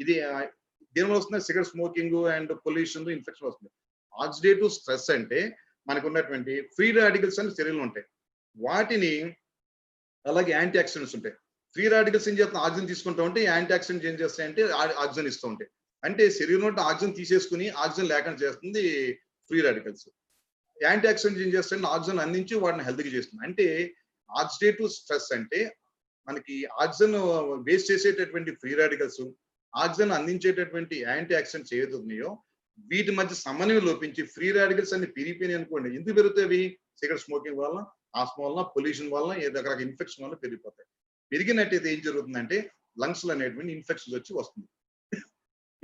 ఇది దేనివల్ల వస్తుంది? Cigarette smoking and pollution, infection వస్తుంది. ఆక్సిడేటివ్ స్ట్రెస్ అంటే మనకు ఉన్నటువంటి ఫ్రీ రాడికల్స్ అని శరీరంలో ఉంటాయి, వాటిని అలాగే యాంటీ ఆక్సిడెంట్స్ ఉంటాయి. ఫ్రీ రాడికల్స్ ఏం చేస్తాం? ఆక్సిజన్ తీసుకుంటూ ఉంటే యాంటీ ఆక్సిడెంట్స్ ఏం చేస్తాయంటే ఆక్సిజన్ ఇస్తూ ఉంటాయి. అంటే శరీరం నుండి ఆక్సిజన్ తీసేసుకుని ఆక్సిజన్ లేకుండా చేస్తుంది ఫ్రీ రాడికల్స్. యాంటీ ఆక్సిడెంట్స్ ఏం చేస్తాయంటే ఆక్సిజన్ అందించి వాటిని హెల్త్కి చేస్తుంది. అంటే ఆక్సిడేటివ్ స్ట్రెస్ అంటే మనకి ఆక్సిజన్ వేస్ట్ చేసేటటువంటి ఫ్రీ రాడికల్స్, ఆక్సిజన్ అందించేటటువంటి యాంటీ ఆక్సిడెంట్స్ ఏవైతే ఉన్నాయో వీటి మధ్య సమన్వయం లోపించి ఫ్రీ రాడికల్స్ అన్ని పెరిగిపోయినాయి అనుకోండి. ఎందుకు పెరుగుతాయి? సిగరెట్ స్మోకింగ్ వల్ల, ఆస్మా వల్ల, పొల్యూషన్ వల్ల, ఏదో రకరకాల ఇన్ఫెక్షన్ వల్ల పెరిగిపోతాయి. పెరిగినట్టయితే ఏం జరుగుతుందంటే లంగ్స్ లో అనేటువంటి ఇన్ఫెక్షన్స్ వస్తుంది.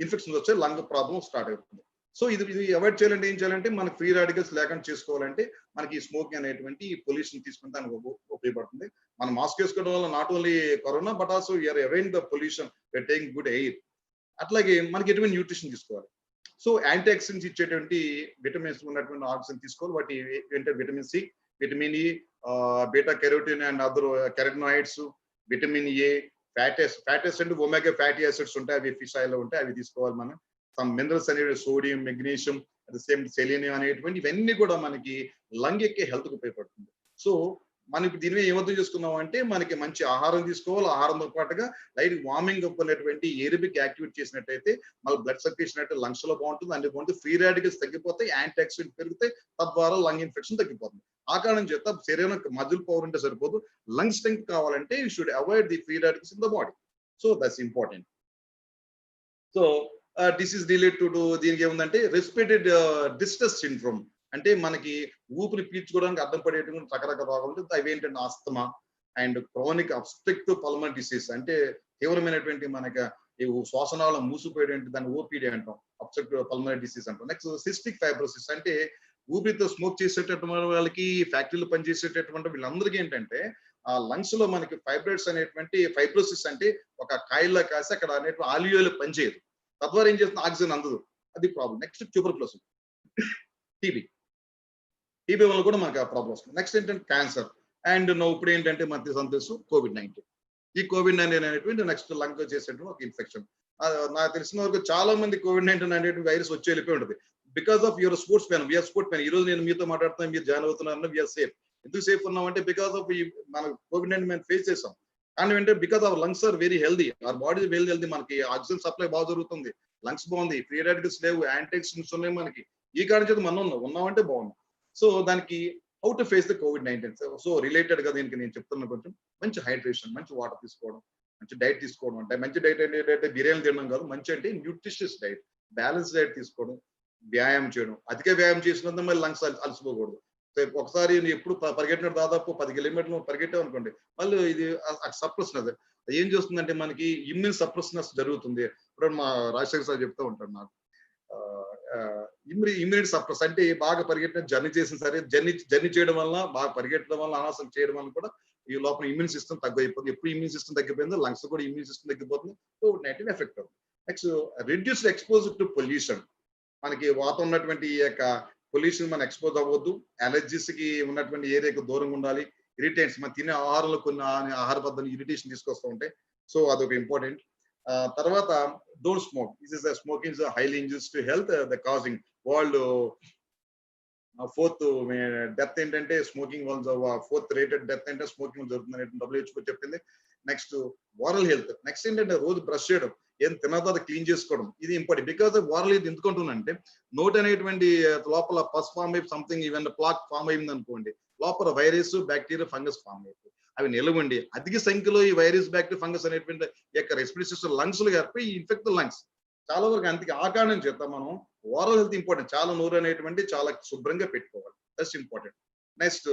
ఇన్ఫెక్షన్స్ వచ్చే లంగ్ ప్రాబ్లం స్టార్ట్ అవుతుంది. సో ఇది అవాయిడ్ చేయాలంటే ఏం చేయాలంటే మనకి ఫ్రీ రాడికల్స్ లేకుండా చేసుకోవాలంటే మనకి ఈ స్మోకింగ్ అనేటువంటి పొల్యూషన్ తీసుకుని దానికి ఉపయోగపడుతుంది. మనం మాస్క్ వేసుకోవడం వల్ల not only corona but also you're avoiding the pollution, you're taking good air. అట్లాగే మనకి ఎటువంటి న్యూట్రిషన్ తీసుకోవాలి. సో యాంటీ ఆక్సిడెంట్స్ ఇచ్చేటువంటి విటమిన్స్ ఉన్నటువంటి ఆక్సిజన్ తీసుకోవాలి. వాటి ఏంటంటే vitamin C, vitamin E, beta carotene and other carotenoids, vitamin A, fats అంటే ఒమేగా ఫ్యాటీ యాసిడ్స్ ఉంటాయి, అవి ఫిష్ ఆయిల్ లో ఉంటాయి, అవి తీసుకోవాలి. మనం సమ్ మినరల్స్ అనేవి sodium, magnesium, at the same selenium అనేటువంటి ఇవన్నీ కూడా మనకి లంగ్ ఎక్కే హెల్త్ కు ఉపయోగపడుతుంది. సో మనకి దీని మీద ఏమర్థం చేసుకున్నాం అంటే మనకి మంచి ఆహారం తీసుకోవాలి, ఆహారంతో పాటుగా లైట్ వార్మింగ్ అప్ అనేటువంటి ఏరోబిక్ యాక్టివిటీ చేసినట్టయితే మన బ్లడ్ సర్క్యులేషన్ అయితే లంగ్స్ లో బాగుంటుంది, అన్ని బాగుంటుంది, ఫ్రీ రాడికల్స్ తగ్గిపోతాయి, యాంటీ ఆక్సిడెంట్ పెరుగుతాయి, తద్వారా లంగ్ ఇన్ఫెక్షన్ తగ్గిపోతుంది. ఆ కారణం చేత శరీరం మజిల్ పవర్ ఉంటే సరిపోదు, లంగ్ స్ట్రెంగ్త్ కావాలంటే you should avoid the free radicals in the body. So that's important. So disease related దీనికి ఏముందంటే రెస్పిరేటరీ డిస్ట్రెస్ సిండ్రోమ్ అంటే మనకి ఊపిరి పీల్చుకోవడానికి అడ్డం పడేటువంటి రకరకాల రోగాలు ఉంటాయి. అవి ఏంటంటే asthma and chronic obstructive pulmonary disease అంటే తీవ్రమైనటువంటి మనకి శ్వాసనాళ మూసిపోయేటువంటి దాన్ని ఓపీడీ అంటాం, అబ్స్ట్రక్టివ్ పల్మనరీ డిసీజ్ అంటాం. నెక్స్ట్ సిస్టిక్ ఫైబ్రోసిస్ అంటే ఊపిరితో స్మోక్ చేసేటటువంటి వాళ్ళకి, ఫ్యాక్టరీలో పనిచేసేటటువంటి వీళ్ళందరికీ ఏంటంటే ఆ లంగ్స్ లో మనకి ఫైబ్రాయిడ్స్ అనేటువంటి ఫైబ్రోసిస్ అంటే ఒక కాయిల్లా కాసి అక్కడ అనేటువంటి ఆలియోలు పనిచేయదు, తద్వారా ఏం చేస్తుంది ఆక్సిజన్ అందదు, అది ప్రాబ్లం. నెక్స్ట్ ట్యూబర్క్లోసిస్, టీబీ వల్ల కూడా మనకు ఆ ప్రాబ్లం వస్తుంది. నెక్స్ట్ ఏంటంటే క్యాన్సర్ అండ్ ఇప్పుడు ఏంటంటే మనకి సంతోషం కోవిడ్-19. ఈ కోవిడ్-19 అనేటువంటి నెక్స్ట్ లంగ్ చేసేటువంటి ఒక ఇన్ఫెక్షన్. నాకు తెలిసిన వరకు చాలా మంది కోవిడ్-19 అనేటువంటి వైరస్ వచ్చి వెళ్ళిపోయి ఉంటుంది. Because of your sportsman, we are sportsman. ఈ రోజు నేను మీతో మాట్లాడుతున్నాను, మీరు జాయిన్ అవుతున్నారన్న వీఆర్ సేఫ్. ఎందుకు సేఫ్ ఉన్నామంటే బికాస్ ఆఫ్ మన కోవిడ్-19 మేము ఫేస్ చేసాం. కానీ ఏంటంటే because our lungs are very healthy, our body very healthy, మనకి ఆక్సిజన్ సప్లై బాగా జరుగుతుంది, లంగ్స్ బాగుంది, ఫ్రీ రాడికల్స్ లేవు, యాంటీ ఆక్సిడెంట్స్ ఉన్నాయి మనకి. ఈ కారణం చేత మనం ఉన్నామంటే బాగున్నాం. సో దానికి how to face the COVID-19. So related గా దీనికి నేను చెప్తున్నా కొంచెం మంచి హైడ్రేషన్, మంచి వాటర్ తీసుకోవడం, మంచి డైట్ తీసుకోవడం. అంటే మంచి డైట్ ఏంటంటే బిర్యానీ తినడం కాదు, మంచి అంటే న్యూట్రిషియస్ డైట్, బ్యాలెన్స్ డైట్ తీసుకోవడం, వ్యాయామం చేయడం. అధిక వ్యాయామం చేసినందుకు మళ్ళీ లంగ్స్ అలసిపోకూడదు. ఒకసారి ఎప్పుడు పరిగెట్టినట్టు దాదాపు 10 కిలోమీటర్లు పరిగెట్టాం అనుకోండి, మళ్ళీ ఇది సప్రెషన్ అది ఏం చేస్తుందంటే మనకి ఇమ్యూన్ సప్రెస్నెస్ జరుగుతుంది. ఇప్పుడు మా రాజశేఖర్ సార్ చెప్తూ ఉంటాడు నాకు, ఇమ్యూనిటీ సప్రెస్ అంటే బాగా పరిగెట్టిన జర్నీ చేసిన సరే, జర్నీ చేయడం వల్ల, బాగా పరిగెట్టడం వల్ల, అనవసరం చేయడం వల్ల కూడా ఈ లోపల ఇమ్యూన్ సిస్టమ్ తగ్గిపోతుంది. ఎప్పుడు ఇమ్యూన్ సిస్టమ్ తగ్గిపోయిందో లంగ్స్ కూడా ఇమ్యూన్ సిస్టమ్ తగ్గిపోతుంది, కోవిడ్-19 ఎఫెక్ట్ అవుతుంది. Next reduced exposure to pollution. మనకి వాతావరణం ఉన్నటువంటి ఈ యొక్క పొల్యూషన్ మనం ఎక్స్పోజ్ అవ్వద్దు, అలర్జీస్ కి ఉన్నటువంటి ఏరియాకి దూరంగా ఉండాలి, ఇరిటేట్స్ మన తినే ఆహారంలో కొన్ని ఆహార పద్ధతులు ఇరిటేషన్ తీసుకొస్తూ ఉంటాయి. సో అదొక ఇంపార్టెంట్. తర్వాత don't smoke. This is smoking is highly injurious to health, the causing world fourth death ఏంటంటే స్మోకింగ్ వల్ల, ఫోర్త్ రేటెడ్ డెత్ అంటే స్మోకింగ్ జరుగుతుంది అనేది WHO చెప్పింది. Next oral health. నెక్స్ట్ ఏంటంటే రోజు బ్రష్ చేయడం, ఏం తినదో అది క్లీన్ చేసుకోవడం, ఇది ఇంపార్టెంట్. బికాస్ ఓరల్ హెల్త్ ఎందుకుంటున్నానంటే నోట్ అనేటువంటి లోపల పస్ ఫామ్ అయి సంథింగ్ ఈవెన్ ప్లాక్ ఫామ్ అయింది అనుకోండి, లోపల వైరస్ బ్యాక్టీరియా ఫంగస్ ఫామ్ అయిపోయి అవి నిలవండి అధిక సంఖ్యలో ఈ వైరస్ బ్యాక్టీరియా ఫంగస్ అనేటువంటి రెస్పిరేటరీ సిస్టమ్ లంగ్స్ లో ఏర్పడి ఇన్ఫెక్ట్ లంగ్స్ చాలా వరకు. అందుకే ఆ కారణం చేత మనం ఓరల్ హెల్త్ ఇంపార్టెంట్. చాలా నోరు అనేటువంటి చాలా శుభ్రంగా పెట్టుకోవాలి, that's important. Next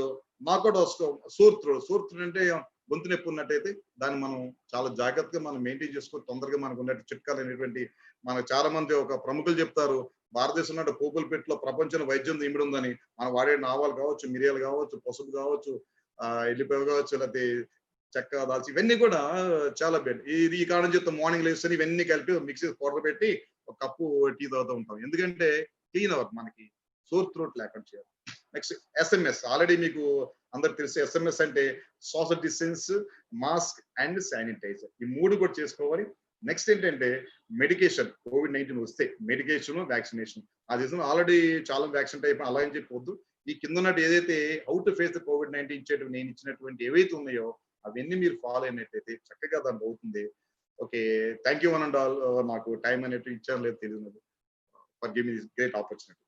knockout sore throat అంటే గొంతు నొప్పి ఉన్నట్టయితే దాన్ని మనం చాలా జాగ్రత్తగా మనం మెయింటైన్ చేసుకొని తొందరగా మనకు ఉన్నట్టు చిట్కాలు అనేటువంటి మనకు చాలా మంది ఒక ప్రముఖులు చెప్తారు, భారతదేశంలో పోపుల పెట్టిలో ప్రపంచంలో వైద్యం ఇమిడి ఉందని. మనం వాడే నావాలు కావచ్చు, మిరియాలు కావచ్చు, పసుపు కావచ్చు, ఎల్లిపాయ కావచ్చు, లేకపోతే చెక్క, దాల్చి, ఇవన్నీ కూడా చాలా బెడ్. ఈ కారణం చేత మార్నింగ్ లేస్తే ఇవన్నీ కలిపి మిక్సీ పౌడర్ పెట్టి ఒక కప్పు టీ తాగుతూ ఉంటాం. ఎందుకంటే క్లీన్ అవర్ మనకి సోర్ త్రోట్ లేకుండా చేయాలి. Next SMS. ఆల్రెడీ మీకు అందరికి తెలిసి SMS అంటే social distance, mask and sanitiser, ఈ 3 కూడా చేసుకోవాలి. నెక్స్ట్ ఏంటంటే మెడికేషన్. COVID-19 వస్తే మెడికేషన్, వ్యాక్సినేషన్. అది ఆల్రెడీ చాలా వ్యాక్సిన్ టైప్ అలా అని చెప్పొద్దు. ఈ కింద ఉన్నట్టు ఏదైతే హౌ టు ఫేస్ COVID-19 ఇచ్చేటువంటి నేను ఇచ్చినటువంటి ఏవైతే ఉన్నాయో అవన్నీ మీరు ఫాలో అయినట్టయితే చక్కగా దాన్ని అవుతుంది. Okay, thank you one and all. నాకు టైం అనేది ఇచ్చారు లేదు తెలియదు. For giving this great opportunity.